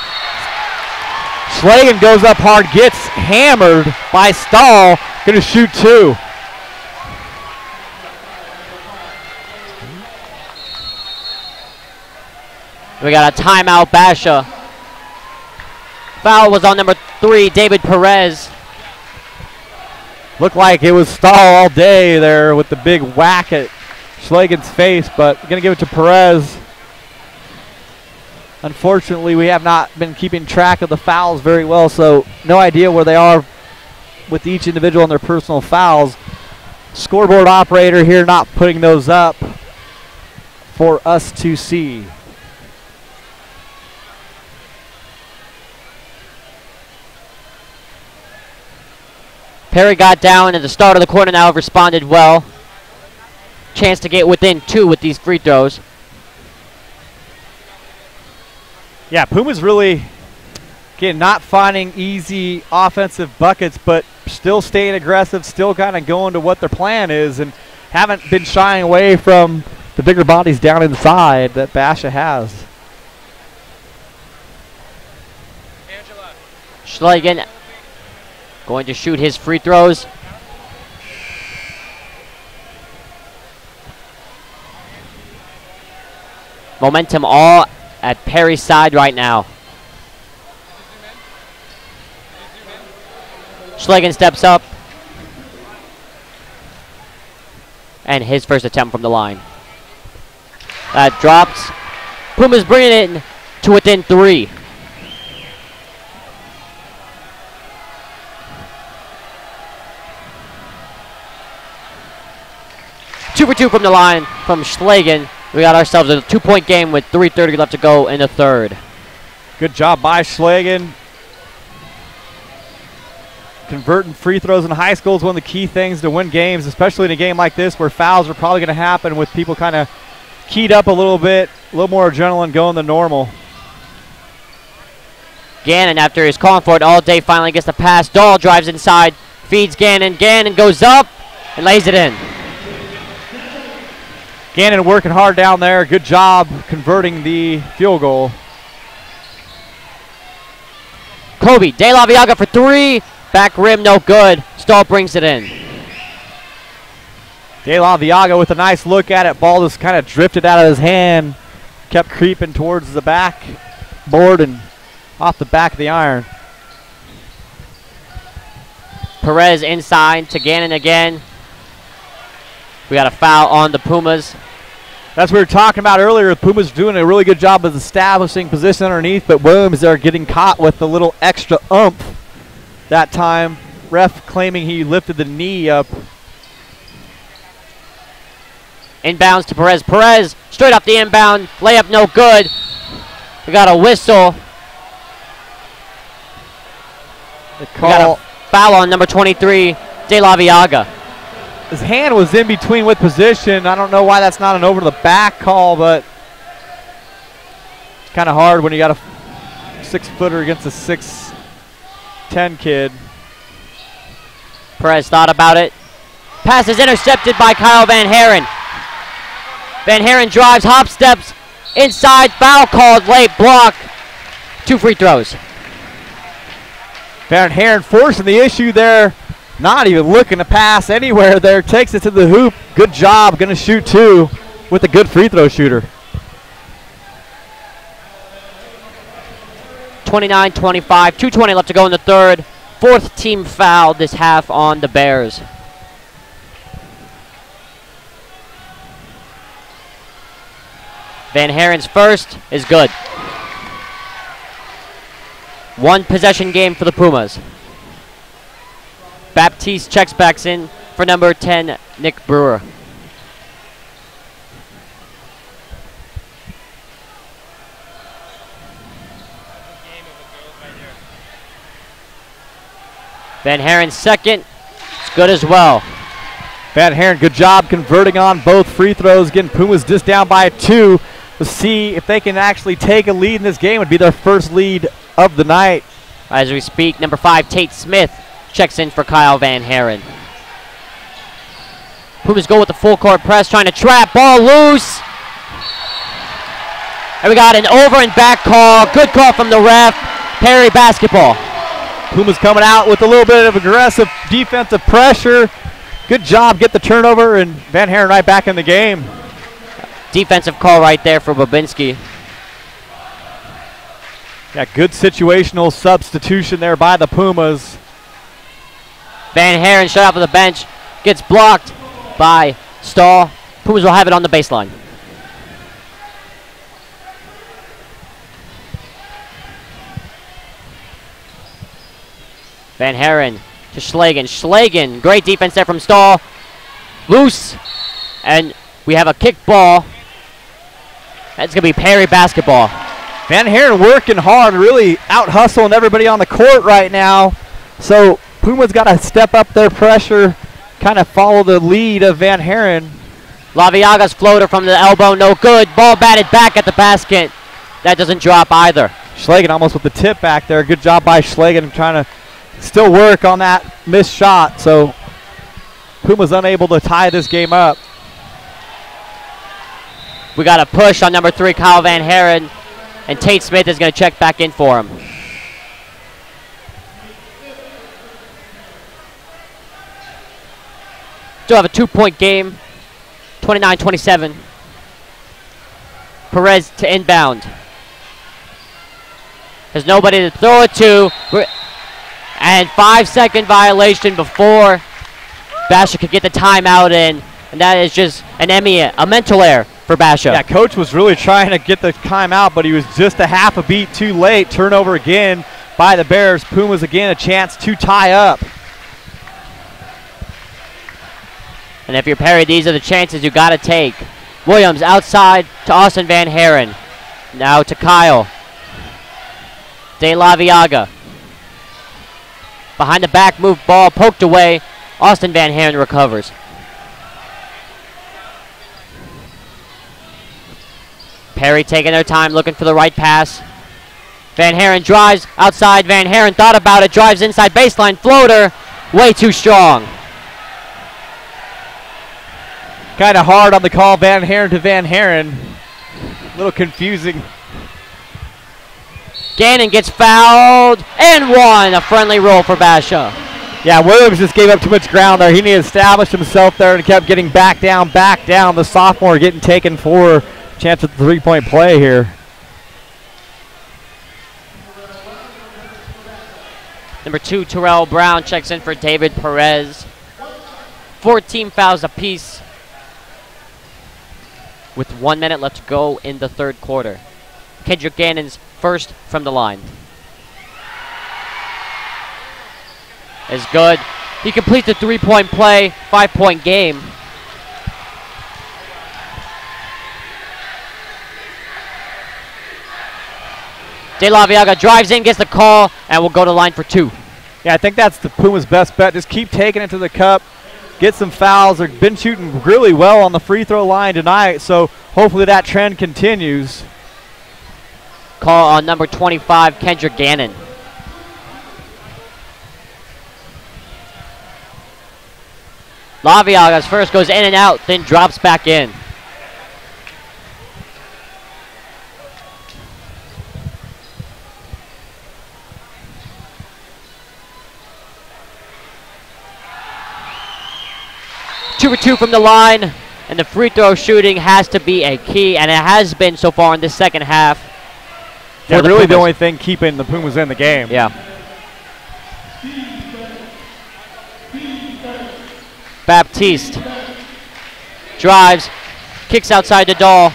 Schlagen goes up hard. Gets hammered by Stahl. Going to shoot 2. We got a timeout, Basha. Foul was on number 3, David Perez. Looked like it was Stahl all day there with the big whack at Schlagen's face, but going to give it to Perez. Unfortunately, we have not been keeping track of the fouls very well, so no idea where they are with each individual on their personal fouls. Scoreboard operator here not putting those up for us to see. Perry got down at the start of the quarter, now have responded well. Chance to get within 2 with these free throws. Yeah, Puma's really, again, not finding easy offensive buckets, but still staying aggressive, still kind of going to what their plan is, and haven't been shying away from the bigger bodies down inside that Basha has. Schlagen going to shoot his free throws. Momentum all at Perry's side right now. Schlagen steps up. And his first attempt from the line. That drops. Pumas bringing it in to within 3. Two for 2 from the line from Schlagen. We got ourselves a 2-point game with 3:30 left to go in the third. Good job by Schlagen. Converting free throws in high school is one of the key things to win games, especially in a game like this where fouls are probably going to happen with people kind of keyed up a little bit, a little more adrenaline going than normal. Gannon, after he's calling for it all day, finally gets the pass. Dahl drives inside, feeds Gannon. Gannon goes up and lays it in. Gannon working hard down there. Good job converting the field goal. Kobe, De La Viaga for 3. Back rim, no good. Stahl brings it in. De La Viaga with a nice look at it. Ball just kind of drifted out of his hand. Kept creeping towards the back board and off the back of the iron. Perez inside to Gannon again. We got a foul on the Pumas. That's what we were talking about earlier. The Pumas doing a really good job of establishing position underneath, but Williams are getting caught with a little extra oomph that time. Ref claiming he lifted the knee up. Inbounds to Perez. Perez straight off the inbound. Layup no good. We got a whistle. The We got a foul on number 23, De La Viaga. His hand was in between with position. I don't know why that's not an over the back call, but Kind of hard when you got a 6-footer against a 6'10" kid. Perez thought about it. Pass is intercepted by Kyle Van Haren. Van Haren drives, hop steps, inside, foul called, late block. 2 free throws. Van Haren forcing the issue there. Not even looking to pass anywhere there. Takes it to the hoop. Good job. Going to shoot 2 with a good free throw shooter. 29-25, 2:20 left to go in the third. 4th team foul this half on the Bears. Van Haren's first is good. 1 possession game for the Pumas. Baptiste checks back in for number 10, Nick Brewer. Van Haren's second, it's good as well. Van Haren, good job converting on both free throws, getting Pumas just down by 2. Let's see if they can actually take a lead in this game. It would be their first lead of the night. As we speak, number 5, Tate Smith, checks in for Kyle Van Haren. Pumas go with the full court press, trying to trap, ball loose. And we got an over and back call. Good call from the ref. Perry basketball. Pumas coming out with a little bit of aggressive defensive pressure. Good job, get the turnover, and Van Haren right back in the game. Defensive call right there for Babinski. Yeah, good situational substitution there by the Pumas. Van Haren shut out for the bench. Gets blocked by Stahl. Pumas will have it on the baseline. Van Haren to Schlagen. Schlagen, great defense there from Stahl. Loose. And we have a kick ball. That's going to be Perry basketball. Van Haren working hard, really out-hustling everybody on the court right now. So Pumas got to step up their pressure, kind of follow the lead of Van Haren. Laviaga's floater from the elbow, no good. Ball batted back at the basket. That doesn't drop either. Schlagen almost with the tip back there. Good job by Schlagen trying to still work on that missed shot. So Pumas unable to tie this game up. We got a push on number 3, Kyle Van Haren, and Tate Smith is going to check back in for him. Still have a 2-point game, 29-27. Perez to inbound. There's nobody to throw it to. And 5-second violation before Basha could get the timeout in. And that is just a mental error for Basha. Yeah, coach was really trying to get the timeout, but he was just a half a beat too late. Turnover again by the Bears. Pumas again a chance to tie up. And if you're Perry, these are the chances you got to take. Williams outside to Austin Van Haren. Now to Kyle. De La Viaga. Behind the back move ball poked away. Austin Van Haren recovers. Perry taking their time looking for the right pass. Van Haren drives outside. Van Haren thought about it. Drives inside baseline. Floater. Way too strong. Kind of hard on the call, Van Haren to Van Haren. A little confusing. Gannon gets fouled and one. A friendly roll for Basha. Yeah, Williams just gave up too much ground there. He needed to establish himself there and kept getting back down. The sophomore getting taken for chance at the three-point play here. Number 2, Terrell Brown checks in for David Perez. 14 fouls apiece with 1 minute left to go in the third quarter. Kendrick Gannon's first from the line. Is good. He completes the 3-point play, 5-point game. De La Viaga drives in, gets the call, and will go to line for 2. Yeah, I think that's the Pumas' best bet. Just keep taking it to the cup, get some fouls. They've been shooting really well on the free throw line tonight, so hopefully that trend continues. call on number 25, Kendrick Gannon. Laviaga's first goes in and out, then drops back in. Two for two from the line, and the free throw shooting has to be a key, and it has been so far in this second half. Yeah, really the only thing keeping the Pumas in the game. Yeah. Baptiste drives, kicks outside the doll.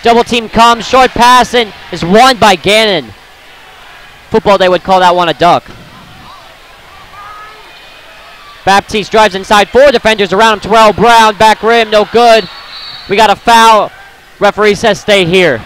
Double team comes, short pass, and is won by Gannon. Football, they would call that one a duck. Baptiste drives inside, 4 defenders around him. Terrell Brown, back rim, no good. We got a foul. Referee says stay here.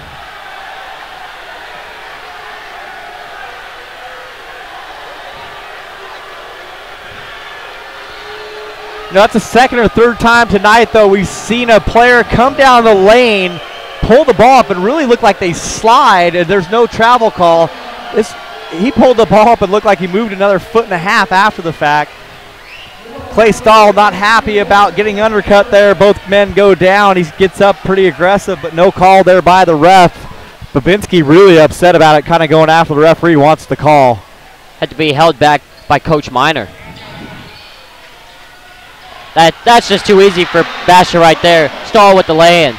You know, that's the second or third time tonight, though, we've seen a player come down the lane, pull the ball up, and really look like they slide, and there's no travel call. He pulled the ball up and looked like he moved another 1.5 feet after the fact. Clay Stahl not happy about getting undercut there. Both men go down. He gets up pretty aggressive, but no call there by the ref. Babinski really upset about it, kind of going after the referee, wants the call. Had to be held back by Coach Miner. That's just too easy for Basha right there. Stahl with the lay-in.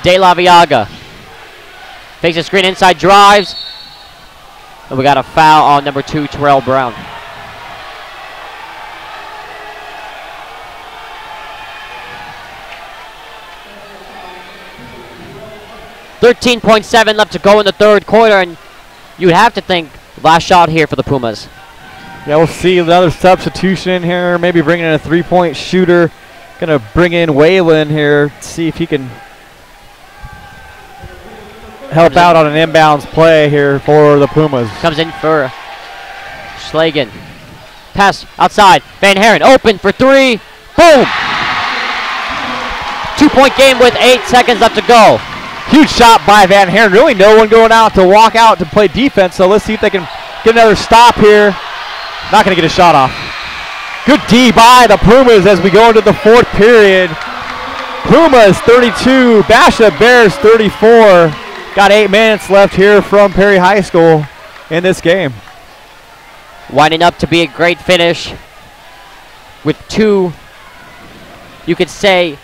De La Viaga fakes a screen inside, drives. And we got a foul on number 2, Terrell Brown. .7 left to go in the third quarter, and you'd have to think last shot here for the Pumas. Yeah, we'll see another substitution here, maybe bringing in a three-point shooter. Going to bring in Waylon here, see if he can help out on an inbounds play here for the Pumas. Comes in for Schlagen. Pass outside. Van Haren open for 3. Boom! 2-point game with 8 seconds left to go. Huge shot by Van Haren. Really no one going out to walk out to play defense, so let's see if they can get another stop here. Not going to get a shot off. Good D by the Pumas as we go into the fourth period. Pumas 32, Basha Bears 34. Got 8 minutes left here from Perry High School in this game. Winding up to be a great finish with 2, you could say,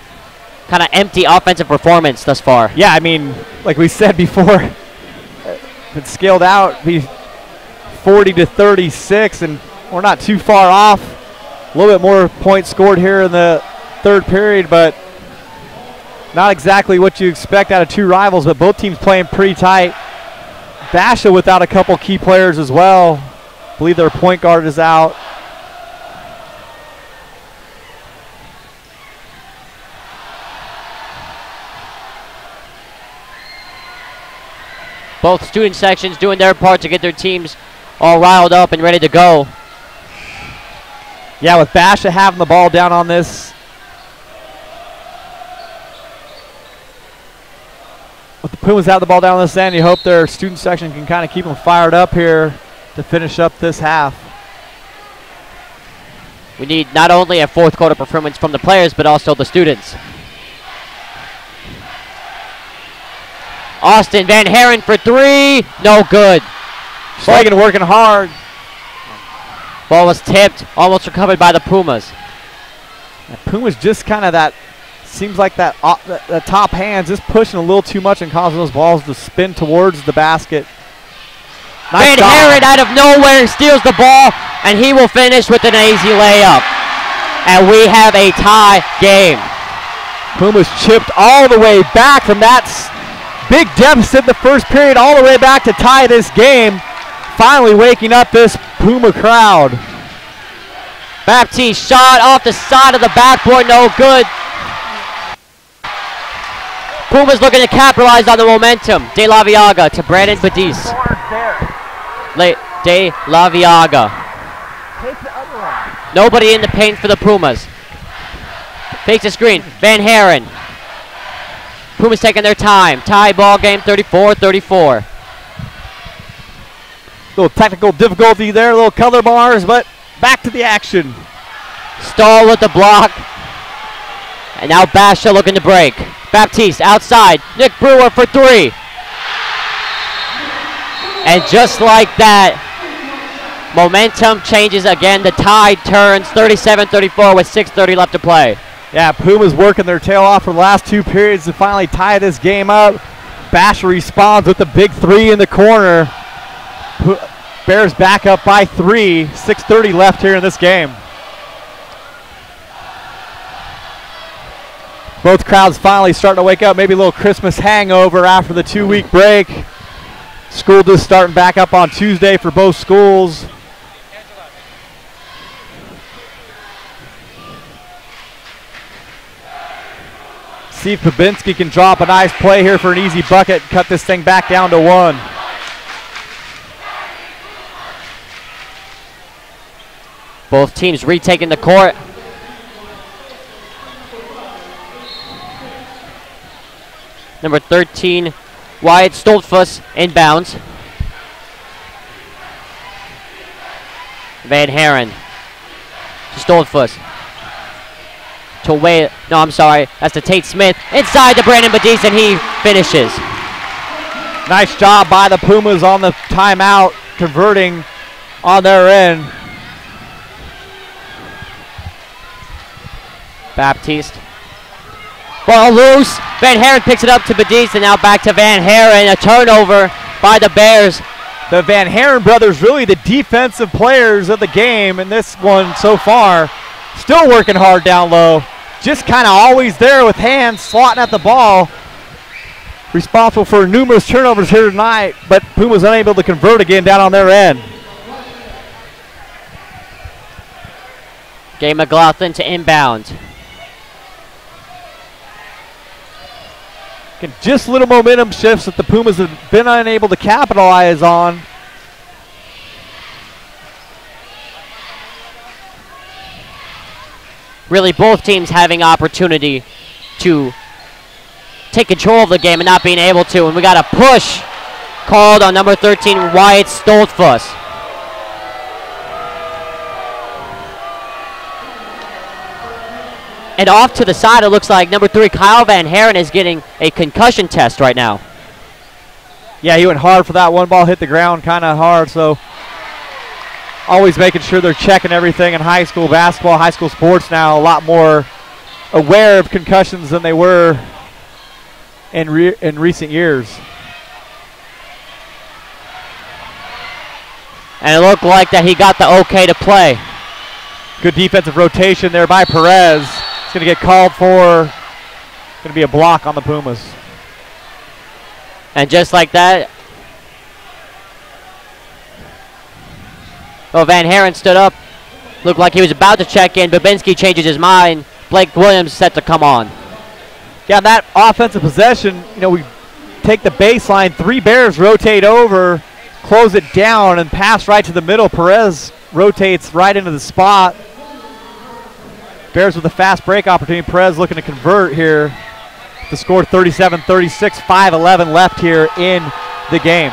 kind of empty offensive performance thus far. Yeah, I mean, like we said before, if it's scaled out, be 40-36, and we're not too far off. A little bit more points scored here in the third period, but not exactly what you expect out of 2 rivals, but both teams playing pretty tight. Basha without a couple key players as well. I believe their point guard is out. Both student sections doing their part to get their teams all riled up and ready to go. Yeah, with Basha having the ball down on this. With the Pumas have the ball down on this end, you hope their student section can kind of keep them fired up here to finish up this half. We need not only a fourth quarter performance from the players, but also the students. Austin Van Haren for 3, no good. Schlagen working hard. Ball was tipped, almost recovered by the Pumas. Pumas just kind of that, seems like that the top hands just pushing a little too much and causing those balls to spin towards the basket. Van Haren out of nowhere steals the ball, and he will finish with an easy layup. And we have a tie game. Pumas chipped all the way back from that big deficit in the first period all the way back to tie this game. Finally waking up this Puma crowd. Baptiste shot off the side of the backboard, no good. Pumas looking to capitalize on the momentum. De La Viaga to Brandon Badis. De La Viaga. Nobody in the paint for the Pumas. Fakes a screen. Van Haren. Pumas taking their time. Tie ball game, 34-34. Little technical difficulty there, little color bars, but back to the action. Stahl with the block. And now Basha looking to break. Baptiste outside. Nick Brewer for three. And just like that, momentum changes again. The tide turns 37-34 with 6:30 left to play. Yeah, Pumas working their tail off for the last 2 periods to finally tie this game up. Basha responds with the big three in the corner. Bears back up by 3. 6:30 left here in this game. Both crowds finally starting to wake up. Maybe a little Christmas hangover after the 2-week break. School just starting back up on Tuesday for both schools. See if Babinski can drop a nice play here for an easy bucket. Cut this thing back down to 1. Both teams retaking the court. Number 13, Wyatt Stoltfuss inbounds. Van Haren to Stoltfuss. To Wade, no, I'm sorry, that's to Tate Smith. Inside to Brandon Badise, and he finishes. Nice job by the Pumas on the timeout, converting on their end. Baptiste. Ball loose. Van Haren picks it up to Badise, and now back to Van Haren. A turnover by the Bears. The Van Haren brothers really the defensive players of the game in this one so far. Still working hard down low. Just kind of always there with hands, slotting at the ball. Responsible for numerous turnovers here tonight, but Pumas unable to convert again down on their end. Gabe McLaughlin to inbound. Just little momentum shifts that the Pumas have been unable to capitalize on. Really, both teams having opportunity to take control of the game and not being able to. And we got a push called on number 13, Wyatt Stoltfuss. And off to the side, it looks like number 3, Kyle Van Haren, is getting a concussion test right now. Yeah, he went hard for that one ball, hit the ground kind of hard, so always making sure they're checking everything in high school basketball, high school sports now, a lot more aware of concussions than they were in recent years. And it looked like that he got the okay to play. Good defensive rotation there by Perez. It's going to get called for. Going to be a block on the Pumas. And just like that, well, Van Haren stood up. Looked like he was about to check in. Babinski changes his mind. Blake Williams set to come on. Yeah, that offensive possession, you know, we take the baseline. 3 Bears rotate over, close it down, and pass right to the middle. Perez rotates right into the spot. Bears with a fast break opportunity. Perez looking to convert here to score 37-36, 5:11 left here in the game.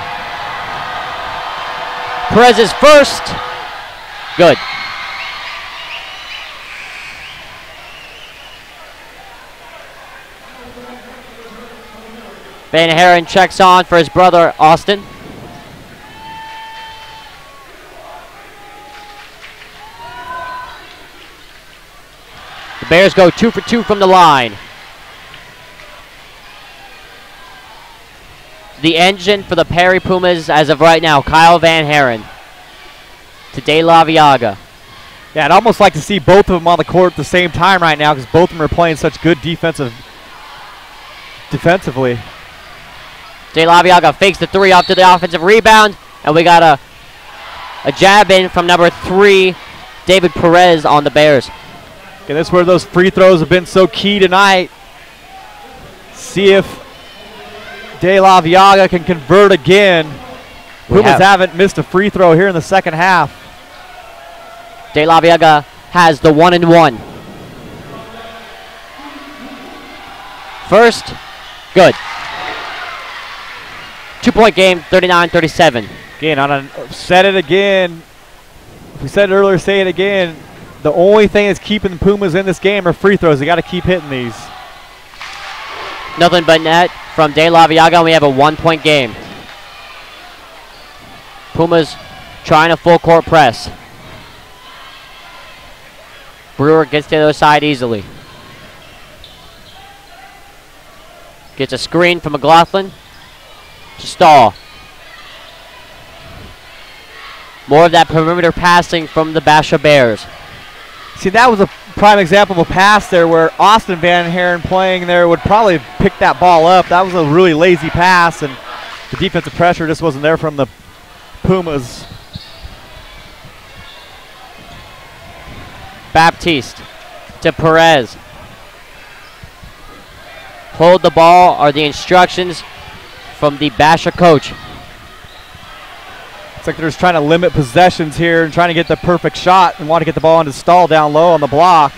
Perez's first. Good. Van Haren checks on for his brother, Austin. The Bears go 2 for 2 from the line. The engine for the Perry Pumas as of right now, Kyle Van Haren to De La Viaga. Yeah, I'd almost like to see both of them on the court at the same time right now because both of them are playing such good defensively. De La Viaga fakes the 3 off to the offensive rebound, and we got a jab in from number 3, David Perez on the Bears. Okay, that's where those free throws have been so key tonight. See if De La Viaga can convert again. Pumas haven't missed a free throw here in the second half. De La Viaga has the 1-and-1. First Good. 2-point game, 39-37. Again, said it again. We said it earlier, say it again. The only thing that's keeping the Pumas in this game are free throws. They got to keep hitting these. Nothing but net from De La Viaga, and we have a 1-point game. Pumas trying a full court press. Brewer gets to the other side easily. Gets a screen from McLaughlin to Stahl. More of that perimeter passing from the Basha Bears. See, that was a prime example of a pass there where Austin Van Haren playing there would probably pick that ball up. That was a really lazy pass, and the defensive pressure just wasn't there from the Pumas. Baptiste to Perez. Hold the ball are the instructions from the Basha coach. It's like they're just trying to limit possessions here and trying to get the perfect shot and want to get the ball into Stahl down low on the block.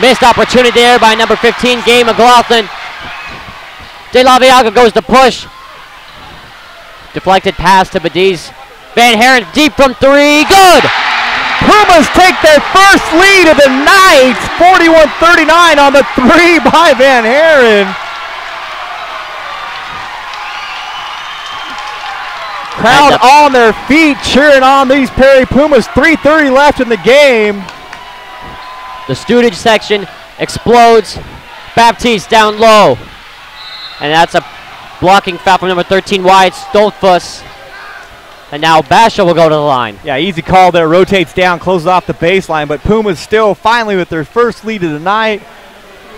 Missed opportunity there by number 15, Gabe McLaughlin. De La Viaga goes to push. Deflected pass to Badiz. Van Haren deep from three. Good! Pumas take their first lead of the night. 41-39 on the three by Van Haren. Crowd on their feet cheering on these Perry Pumas. 3:30 left in the game. The student section explodes. Baptiste down low. And that's a blocking foul from number 13, Wyatt Stoltfuss. And now Basha will go to the line. Yeah, easy call there. Rotates down, closes off the baseline. But Pumas still finally with their first lead of the night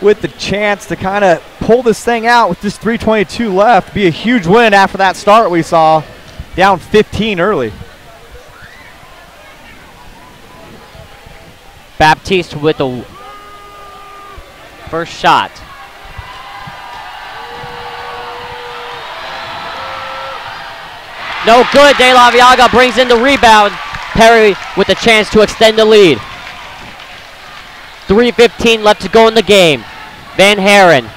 with the chance to kind of pull this thing out with just 3:22 left. Be a huge win after that start we saw. Down 15 early. Baptiste with the first shot. No good. De La Viaga brings in the rebound. Perry with a chance to extend the lead. 3:15 left to go in the game. Van Haren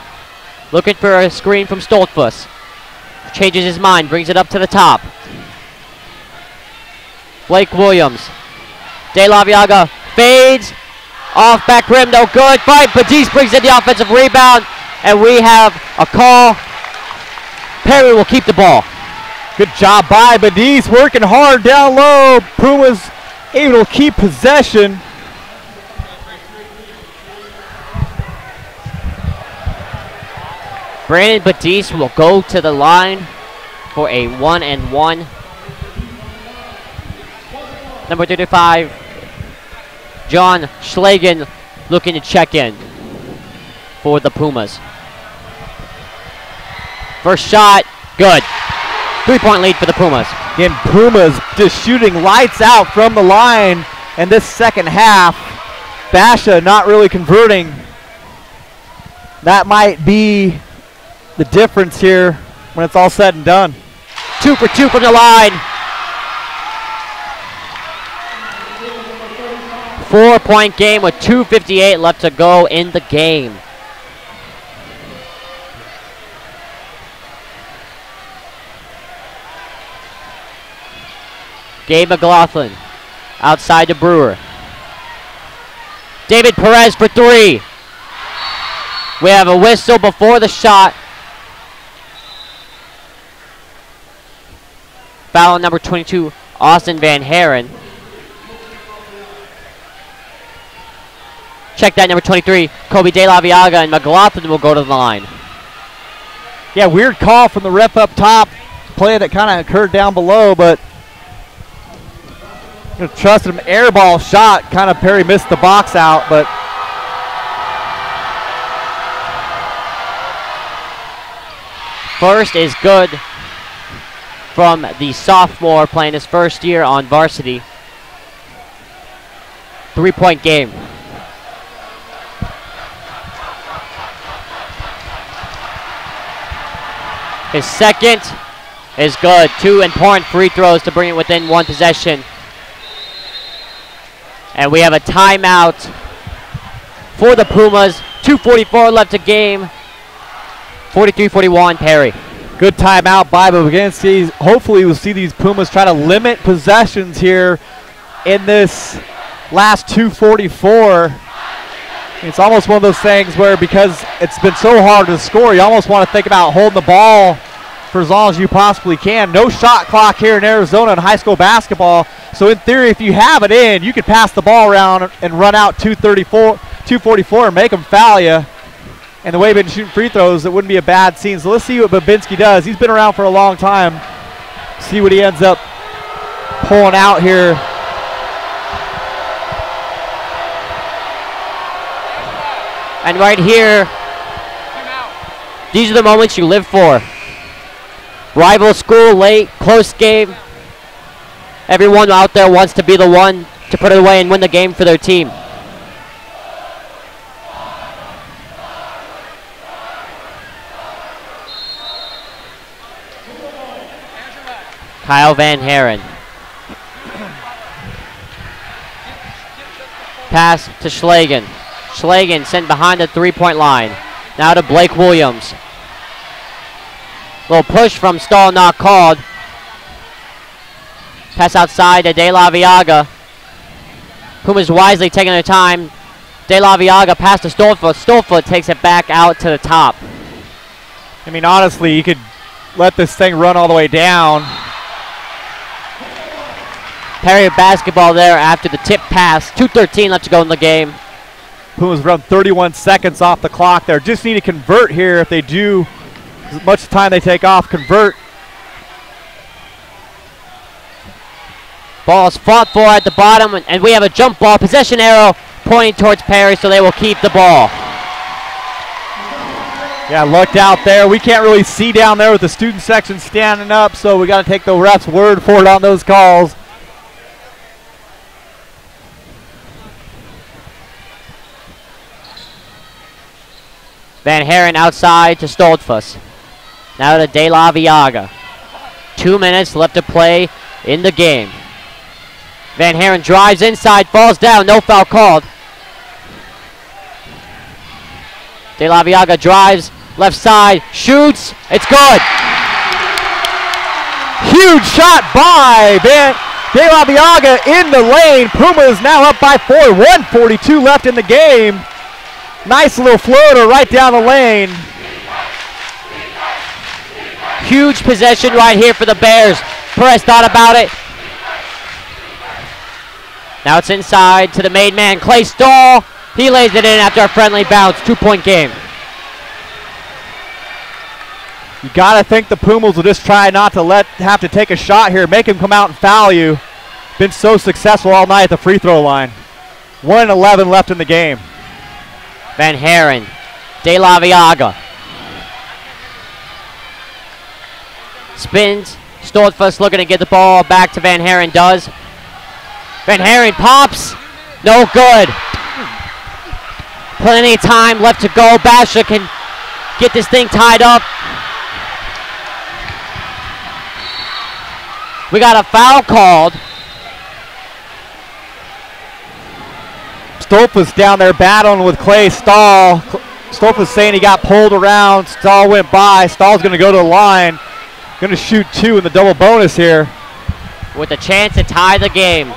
looking for a screen from Stoltfuss. Changes his mind, brings it up to the top. Blake Williams. De La Viaga fades. Off back rim, no good. Fight. Badiz brings in the offensive rebound. And we have a call. Perry will keep the ball. Good job by Badiz, working hard down low. Pumas able to keep possession. Brandon Badiz will go to the line for a 1-and-1. Number 35, John Schlagen, looking to check in for the Pumas. First shot, good. 3-point lead for the Pumas. Again, Pumas just shooting lights out from the line. And this second half, Basha not really converting. That might be the difference here when it's all said and done. 2 for 2 from the line. 4-point game with 2:58 left to go in the game. Gabe McLaughlin outside to Brewer. David Perez for three. We have a whistle before the shot. Foul on number 22, Austin Van Haren. Check that, number 23, Kobe De La Viaga, and McLaughlin will go to the line. Yeah, weird call from the ref up top. Play that kind of occurred down below, but trusted him. Air ball shot. Kind of Perry missed the box out, but first is good from the sophomore playing his first year on varsity. 3-point game. His second is good. 2 important free throws to bring it within one possession. And we have a timeout for the Pumas 2:44 left to game. 43-41 Perry. Good timeout by Babinski. Hopefully we'll see these Pumas try to limit possessions here in this last 2:44. It's almost one of those things where, because it's been so hard to score, you almost want to think about holding the ball for as long as you possibly can. No shot clock here in Arizona in high school basketball. So in theory, if you have it in, you could pass the ball around and run out 2:44 and make them foul you. And the way they've been shooting free throws, it wouldn't be a bad scene. So let's see what Babinski does. He's been around for a long time. See what he ends up pulling out here. And right here, these are the moments you live for. Rival school, late, close game. Everyone out there wants to be the one to put it away and win the game for their team. Kyle Van Haren. Pass to Schlagen. Schlagen sent behind the three-point line. Now to Blake Williams. Little push from Stahl, not called. Pass outside to De La Viaga. Pumas wisely taking their time. De La Viaga pass to Stolfoot. Stolfoot takes it back out to the top. I mean, honestly, you could let this thing run all the way down. Perry basketball there after the tip pass. 2:13 left to go in the game. Pumas run 31 seconds off the clock there. Just need to convert here. If they do, as much time they take off, convert. Ball's fought for at the bottom, and we have a jump ball. Possession arrow pointing towards Perry, so they will keep the ball. Yeah, looked out there. We can't really see down there with the student section standing up, so we got to take the ref's word for it on those calls. Van Haren outside to Stoltfuss. Now to De La Viaga. 2 minutes left to play in the game. Van Haren drives inside, falls down, no foul called. De La Viaga drives, left side, shoots, it's good. Huge shot by De La Viaga in the lane. Pumas now up by 4, 1:42 left in the game. Nice little floater right down the lane. Huge possession right here for the Bears. Perez thought about it. Now it's inside to the made man, Clay Stahl. He lays it in after a friendly bounce. 2-point game. You got to think the Pumas will just try not to have to take a shot here. Make him come out and foul you. Been so successful all night at the free throw line. 1:11 left in the game. Van Haren, De La Viaga. Spins, Stoltfuss looking to get the ball back to Van Haren, does. Van Haren pops, no good. Plenty of time left to go. Basha can get this thing tied up. We got a foul called. Stoltfuss down there battling with Clay Stahl. Stoltfuss saying he got pulled around. Stahl went by. Stahl's going to go to the line. Going to shoot 2 in the double bonus here. With a chance to tie the game.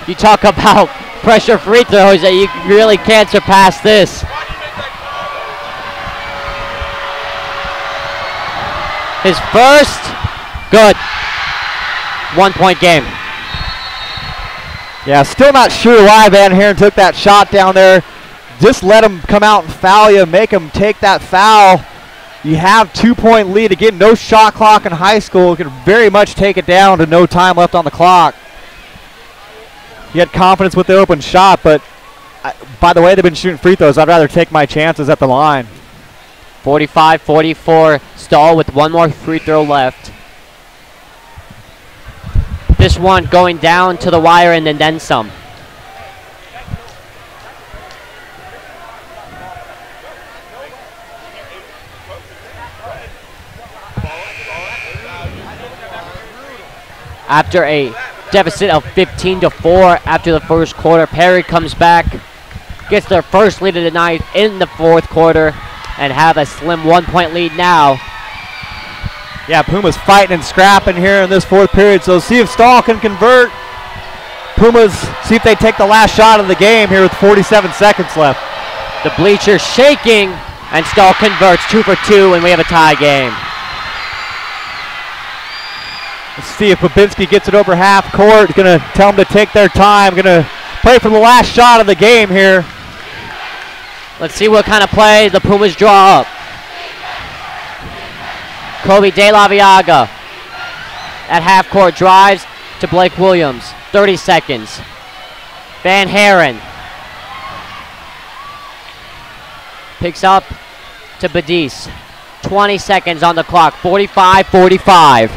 You talk about pressure free throws that you really can't surpass this. His first, good. 1-point game. Yeah, still not sure why Van Haren took that shot down there. Just let him come out and foul you, make him take that foul. You have 2-point lead. Again, no shot clock in high school. You could very much take it down to no time left on the clock. He had confidence with the open shot, but by the way they've been shooting free throws, I'd rather take my chances at the line. 45-44, Stahl with one more free throw left. This one going down to the wire and then some. After a deficit of 15-4 after the first quarter, Perry comes back gets their first lead of the night in the fourth quarter and have a slim 1-point lead now. Yeah, Pumas fighting and scrapping here in this fourth period, so see if Stahl can convert. Pumas see if they take the last shot of the game here with 47 seconds left. The bleachers shaking, and Stahl converts 2 for 2, and we have a tie game. Let's see if Babinski gets it over half court. Going to tell them to take their time. Going to play for the last shot of the game here. Let's see what kind of play the Pumas draw up. Kobe De La Viaga at half court drives to Blake Williams. 30 seconds. Van Haren picks up to Badis. 20 seconds on the clock. 45-45.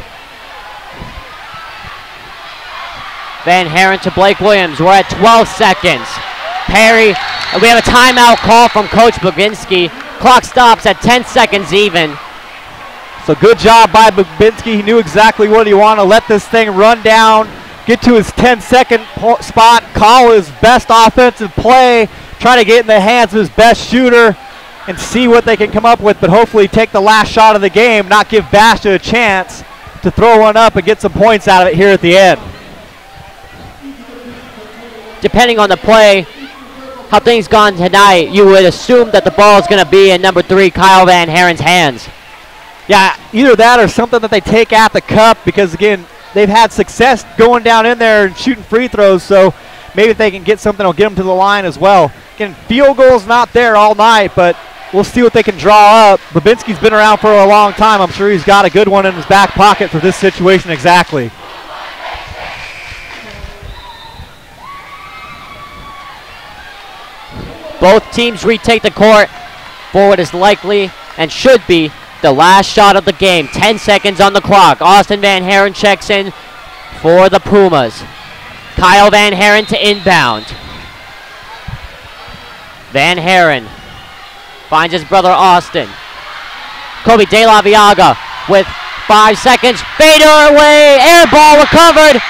Van Haren to Blake Williams. We're at 12 seconds. Perry, we have a timeout call from Coach Babinski. Clock stops at 10 seconds even. So good job by Babinski. He knew exactly what he wanted. Let this thing run down, get to his 10-second spot, call his best offensive play, try to get in the hands of his best shooter and see what they can come up with, but hopefully take the last shot of the game, not give Basha a chance to throw one up and get some points out of it here at the end. Depending on the play, how things gone tonight, you would assume that the ball is going to be in number 3, Kyle Van Haren's hands. Yeah, either that or something that they take at the cup, because again, they've had success going down in there and shooting free throws, so maybe if they can get something, it'll get them to the line as well. Again, field goal's not there all night, but we'll see what they can draw up. Babinski's been around for a long time. I'm sure he's got a good one in his back pocket for this situation exactly. Both teams retake the court for what is likely and should be the last shot of the game. 10 seconds on the clock. Austin Van Haren checks in for the Pumas. Kyle Van Haren to inbound. Van Haren finds his brother Austin. Kobe De La Viaga with 5 seconds. Fader away. Air ball recovered.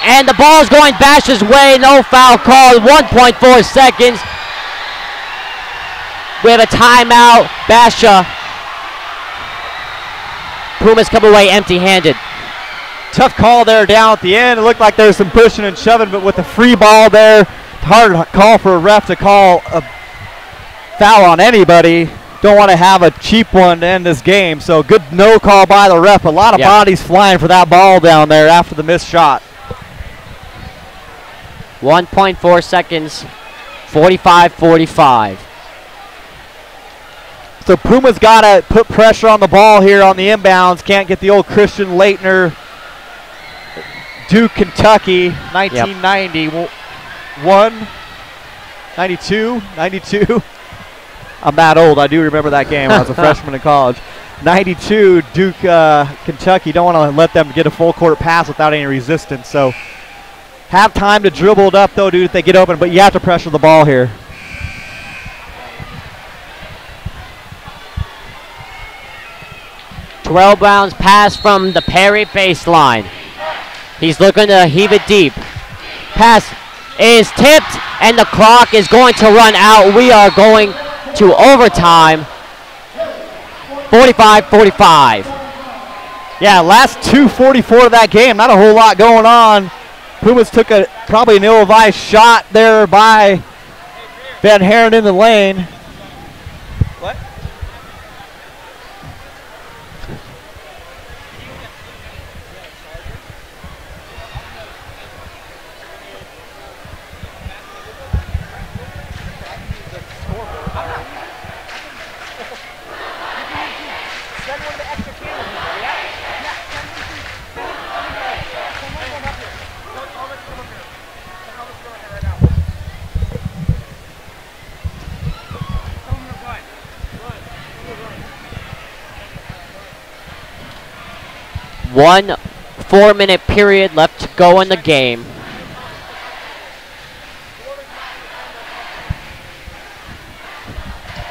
And the ball is going Basha's way. No foul called. 1.4 seconds. We have a timeout. Basha. Pumas come away empty-handed. Tough call there down at the end. It looked like there was some pushing and shoving, but with the free ball there, hard call for a ref to call a foul on anybody. Don't want to have a cheap one to end this game. So good no call by the ref. A lot of bodies flying for that ball down there after the missed shot. 1.4 seconds. 45-45. So Puma's got to put pressure on the ball here on the inbounds. Can't get the old Christian Leitner, Duke, Kentucky, 1991, 92. I'm that old. I do remember that game. I was a freshman in college. 92, Duke, Kentucky. Don't want to let them get a full court pass without any resistance. So have time to dribble it up, though, dude, if they get open. But you have to pressure the ball here. Terrell Brown's pass from the Perry baseline. He's looking to heave it deep. Pass is tipped, and the clock is going to run out. We are going to overtime. 45-45. Yeah, last 2:44 of that game. Not a whole lot going on. Pumas took probably an ill-advised shot there by Van Haren in the lane. What? One 4-minute period left to go in the game.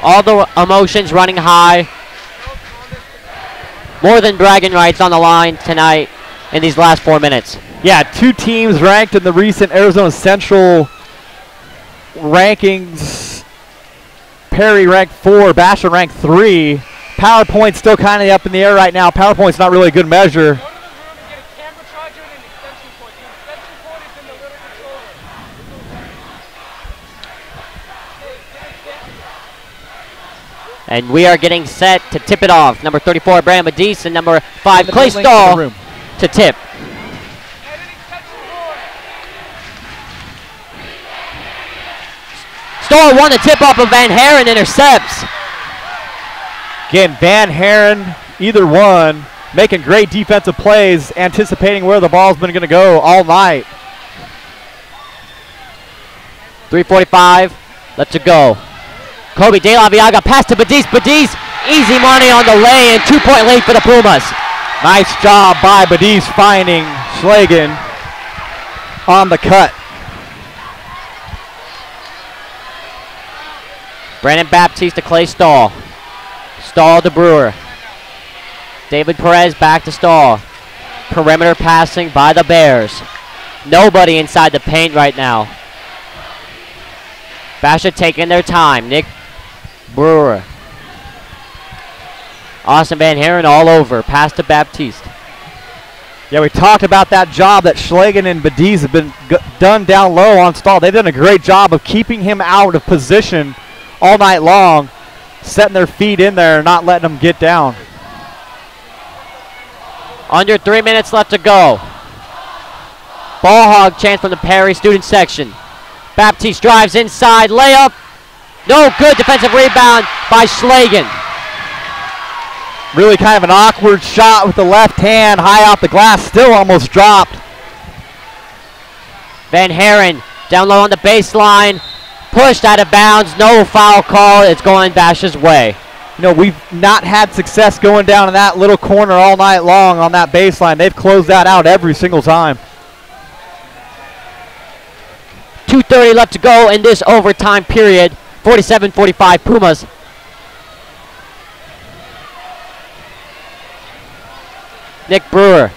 All the emotions running high. More than bragging rights on the line tonight in these last 4 minutes. Yeah, two teams ranked in the recent Arizona Central rankings, Perry ranked 4, Basher ranked 3. PowerPoint's still kind of up in the air right now. PowerPoint's not really a good measure. And we are getting set to tip it off. Number 34, Brandon Badis, and number 5, Clay Stahl, to tip. Stahl won the tip off of Van Haren, intercepts. Again, Van Haren, either one, making great defensive plays, anticipating where the ball's been going to go all night. 3:45 left to go. Kobe De La Viaga pass to Badis. Badis, easy money on the lay and 2-point lead for the Pumas. Nice job by Badis finding Schlagen on the cut. Brandon Baptiste to Clay Stahl. Stahl to Brewer. David Perez back to Stahl. Perimeter passing by the Bears. Nobody inside the paint right now. Basha taking their time. Nick Brewer. Austin Van Haren all over. Pass to Baptiste. Yeah, we talked about that job that Schlagen and Badis have been done down low on Stahl. They've done a great job of keeping him out of position all night long, setting their feet in there and not letting them get down. Under 3 minutes left to go. Ball hog chance from the Perry student section. Baptiste drives inside, layup. No good, defensive rebound by Schlagen. Really kind of an awkward shot with the left hand, high off the glass, still almost dropped. Van Haren down low on the baseline, pushed out of bounds, no foul call, it's going Bash's way. You know, we've not had success going down in that little corner all night long on that baseline. They've closed that out every single time. 2:30 left to go in this overtime period. 47-45 Pumas. Nick Brewer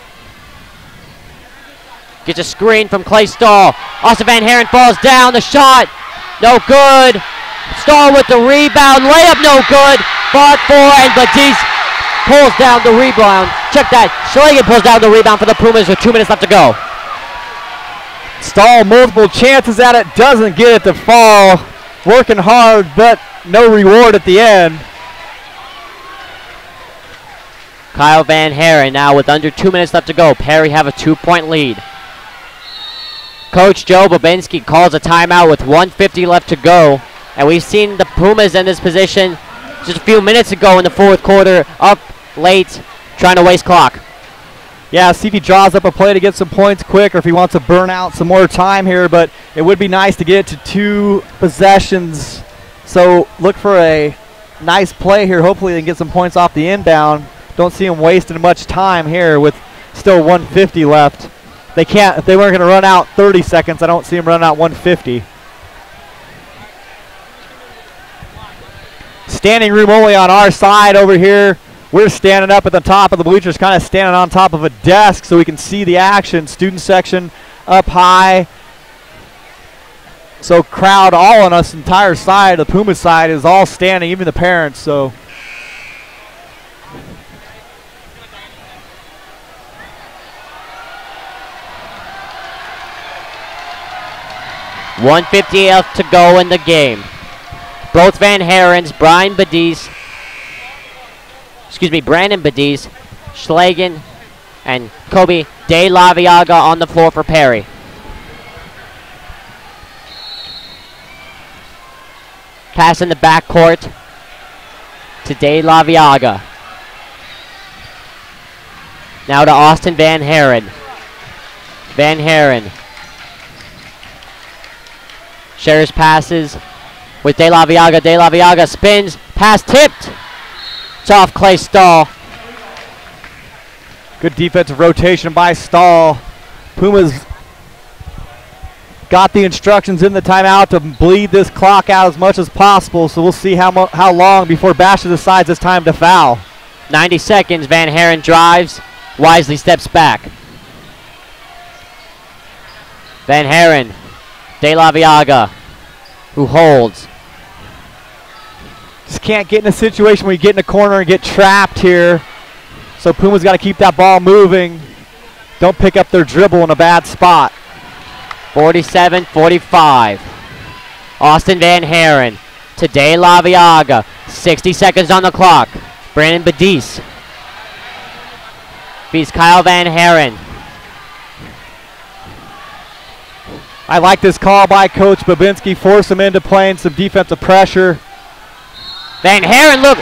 gets a screen from Clay Stahl. Austin Van Haren falls down. The shot, no good. Stahl with the rebound. Layup, no good. Fought for, and Badis pulls down the rebound. Check that. Schlagen pulls down the rebound for the Pumas with 2 minutes left to go. Stahl, multiple chances at it, doesn't get it to fall. Working hard, but no reward at the end. Kyle Van Haren now with under 2 minutes left to go. Perry have a 2-point lead. Coach Joe Babinski calls a timeout with 1:50 left to go. And we've seen the Pumas in this position just a few minutes ago in the fourth quarter, up late, trying to waste clock. Yeah, see if he draws up a play to get some points quick or if he wants to burn out some more time here, but it would be nice to get to 2 possessions. So look for a nice play here. Hopefully they can get some points off the inbound. Don't see him wasting much time here with still 1:50 left. They can't, if they weren't going to run out 30 seconds, I don't see him running out 1:50. Standing room only on our side over here. We're standing up at the top of the bleachers, kind of standing on top of a desk so we can see the action. Student section up high. So crowd all on us, entire side, the Puma side is all standing, even the parents. So 1:50 left to go in the game. Both Van Harens, Brandon Badis, Schlagen, and Kobe De La Viaga on the floor for Perry. Pass in the backcourt to De La Viaga. Now to Austin Van Haren. Van Haren shares passes with De La Viaga. De La Viaga spins, pass tipped. It's off Clay Stahl. Good defensive rotation by Stahl. Pumas got the instructions in the timeout to bleed this clock out as much as possible, so we'll see how long before Basha decides it's time to foul. 90 seconds, Van Haren drives, wisely steps back. Van Haren, De La Viaga. who holds. Just can't get in a situation where you get in a corner and get trapped here. So Puma's got to keep that ball moving. Don't pick up their dribble in a bad spot. 47-45. Austin Van Haren to De La Viaga. 60 seconds on the clock. Brandon Badis beats Kyle Van Haren. I like this call by Coach Babinski. Force him into playing some defensive pressure. Van Haren, look,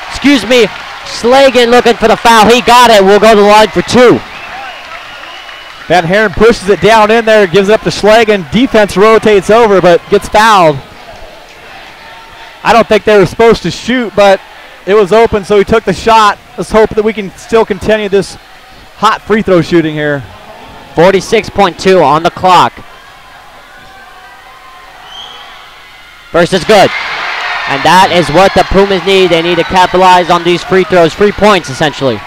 excuse me, Schlagen looking for the foul. He got it. We'll go to the line for 2. Van Haren pushes it down in there, gives it up to Schlagen. Defense rotates over, but gets fouled. I don't think they were supposed to shoot, but it was open, so he took the shot. Let's hope that we can still continue this hot free throw shooting here. 46.2 on the clock. First is good. And that is what the Pumas need. They need to capitalize on these free throws, free points essentially.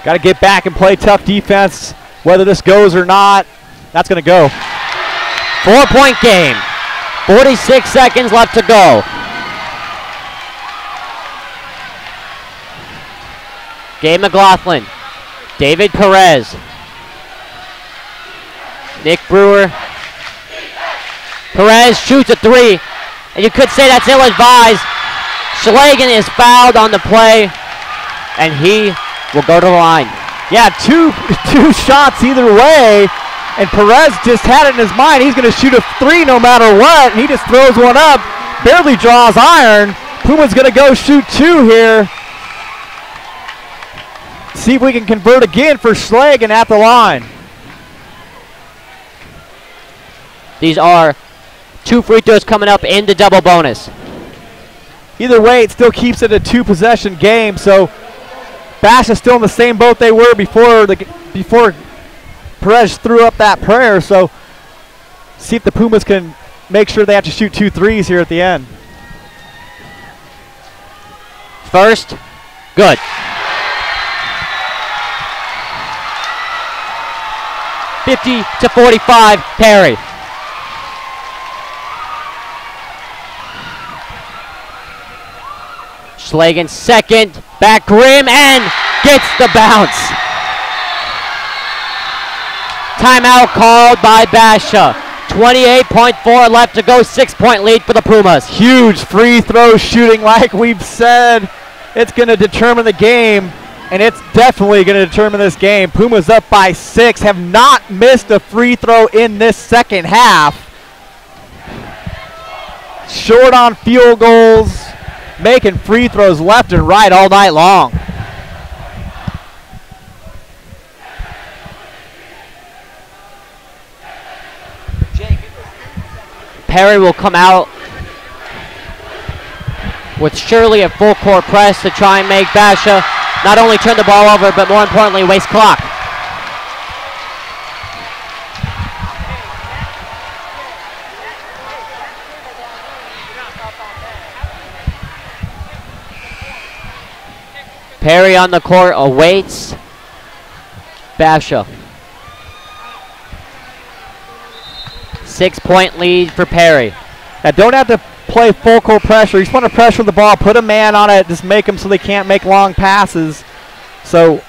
Got to get back and play tough defense. Whether this goes or not, that's going to go. 4-point game. 46 seconds left to go. Gabe McLaughlin. David Perez. Nick Brewer. Perez shoots a 3. And you could say that's ill-advised. Schlagen is fouled on the play. And he will go to the line. Yeah, two shots either way. And Perez just had it in his mind. He's going to shoot a 3 no matter what. And he just throws one up. Barely draws iron. Puma's going to go shoot 2 here. See if we can convert again for Schlagen at the line. These are 2 free throws coming up in the double bonus. Either way, it still keeps it a 2-possession game. So Bash is still in the same boat they were before Perez threw up that prayer. So see if the Pumas can make sure they have to shoot 2 threes here at the end. First, good. (50-45) Perry. Schlagen second, back rim, and gets the bounce. Timeout called by Basha. 28.4 left to go, 6-point lead for the Pumas. Huge free throw shooting, like we've said. It's going to determine the game, and it's definitely going to determine this game. Pumas up by 6, have not missed a free throw in this second half. Short on field goals, making free throws left and right all night long. Perry will come out with Shirley at full court press to try and make Basha not only turn the ball over, but more importantly, waste clock. Perry on the court awaits Basha. 6-point lead for Perry. Now don't have to play full court pressure. You just want to pressure the ball, put a man on it, just make them so they can't make long passes. So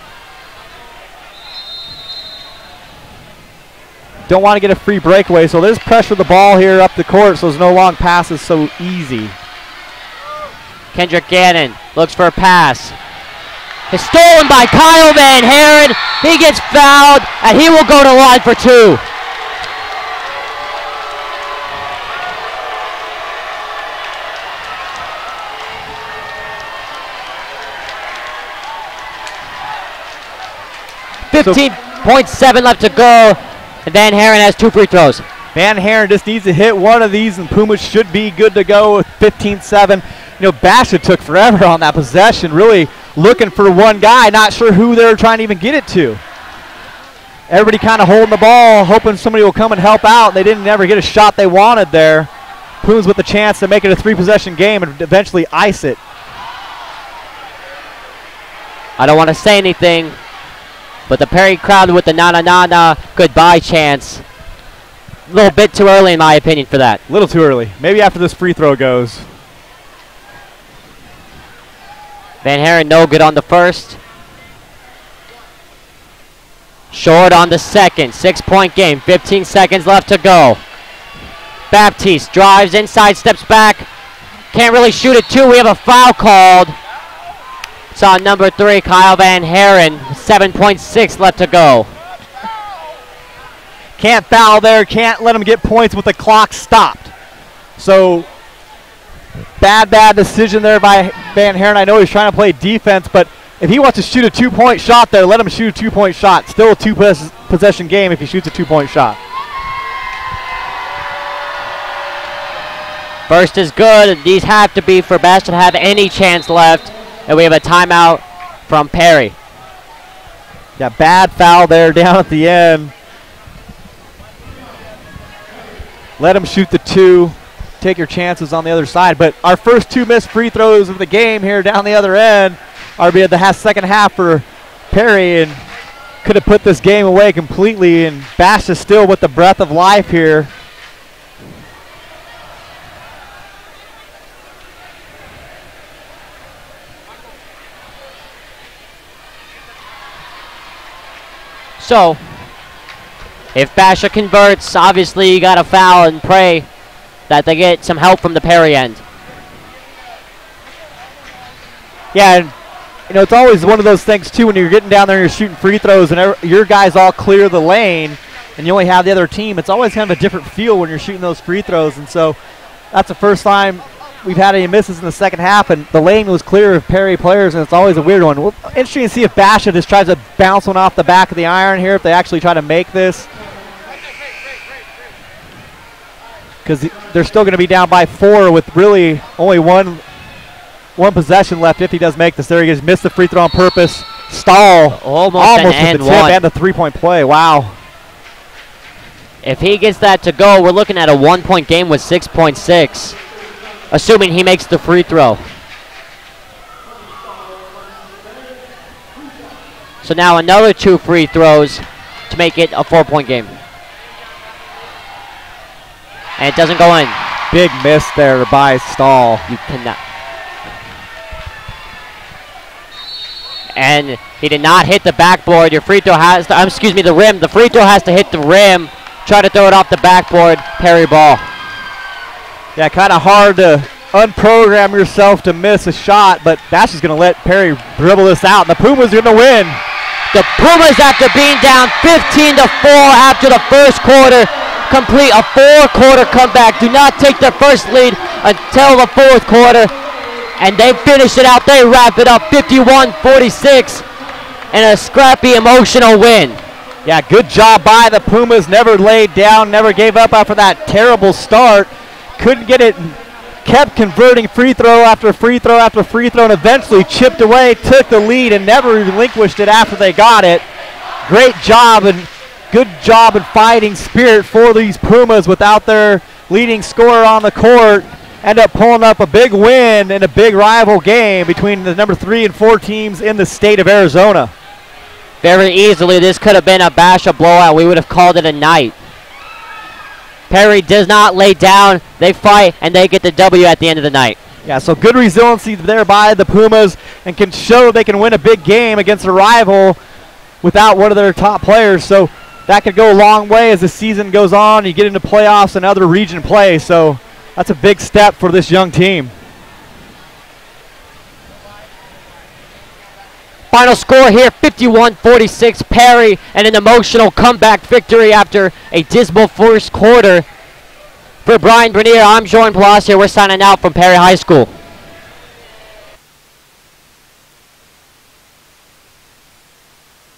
don't want to get a free breakaway. So there's pressure the ball here up the court so there's no long passes so easy. Kendrick Gannon looks for a pass. It's stolen by Kyle Van Haren. He gets fouled and he will go to the line for 2. So 15.7 left to go, and Van Haren has 2 free throws. Van Haren just needs to hit one of these, and Pumas should be good to go with 15-7. You know, Basha took forever on that possession, really looking for one guy, not sure who they were trying to even get it to. Everybody kind of holding the ball, hoping somebody will come and help out. They didn't ever get a shot they wanted there. Pumas with the chance to make it a 3-possession game and eventually ice it. I don't want to say anything, but the Perry crowd with the na-na-na-na goodbye chants a little bit too early, in my opinion, for that. A little too early. Maybe after this free throw goes. Van Haren no good on the first. Short on the second. 6-point game. 15 seconds left to go. Baptiste drives inside, steps back. Can't really shoot it, too. We have a foul called. It's on number 3, Kyle Van Haren. 7.6 left to go. Can't foul there. Can't let him get points with the clock stopped. So, bad decision there by Van Haren. I know he's trying to play defense, but if he wants to shoot a 2-point shot there, let him shoot a 2-point shot. Still a two-possession game if he shoots a 2-point shot. First is good. These have to be for Bash to have any chance left. And we have a timeout from Perry. Yeah, bad foul there down at the end. Let him shoot the 2. Take your chances on the other side. But our first 2 missed free throws of the game here down the other end are be the second half for Perry, and could have put this game away completely. And Bash is still with the breath of life here. So, if Basha converts, obviously you got to foul and pray that they get some help from the Perry end. Yeah, and it's always one of those things too when you're getting down there and you're shooting free throws and your guys all clear the lane and you only have the other team. It's always kind of a different feel when you're shooting those free throws, and so that's the first time we've had any misses in the second half, and the lane was clear of Perry players, and it's always a weird one. Well, interesting to see if Basha just tries to bounce one off the back of the iron here, if they actually try to make this. Because they're still going to be down by 4 with really only one possession left if he does make this. There he is, missed the free throw on purpose. Stahl almost an with and the tip one. and the 3-point play. Wow. If he gets that to go, we're looking at a 1-point game with 6.6. Assuming he makes the free throw. So now another 2 free throws to make it a 4-point game. And it doesn't go in. Big miss there by Stahl. You cannot. And he did not hit the backboard. Your free throw has to, the rim. The free throw has to hit the rim. Try to throw it off the backboard. Perry ball. Yeah, kind of hard to unprogram yourself to miss a shot, but Bash is going to let Perry dribble this out, and the Pumas are going to win. The Pumas, after being down 15-4 after the first quarter, complete a 4-quarter comeback. Do not take their first lead until the 4th quarter, and they finish it out. They wrap it up 51-46 and a scrappy, emotional win. Yeah, good job by the Pumas. Never laid down, never gave up after that terrible start. Couldn't get it, kept converting free throw after free throw after free throw, and eventually chipped away, took the lead, and never relinquished it after they got it. Great job and good job and fighting spirit for these Pumas without their leading scorer on the court. End up pulling up a big win in a big rival game between the number 3 and 4 teams in the state of Arizona. Very easily, this could have been a Basha blowout. We would have called it a night. Perry does not lay down. They fight, and they get the W at the end of the night. Yeah, so good resiliency there by the Pumas, and can show they can win a big game against a rival without one of their top players. So that could go a long way as the season goes on. You get into playoffs and other region play. So that's a big step for this young team. Final score here, 51-46 Perry, and an emotional comeback victory after a dismal first quarter. For Brian Bernier, I'm Jordan Palacio. We're signing out from Perry High School.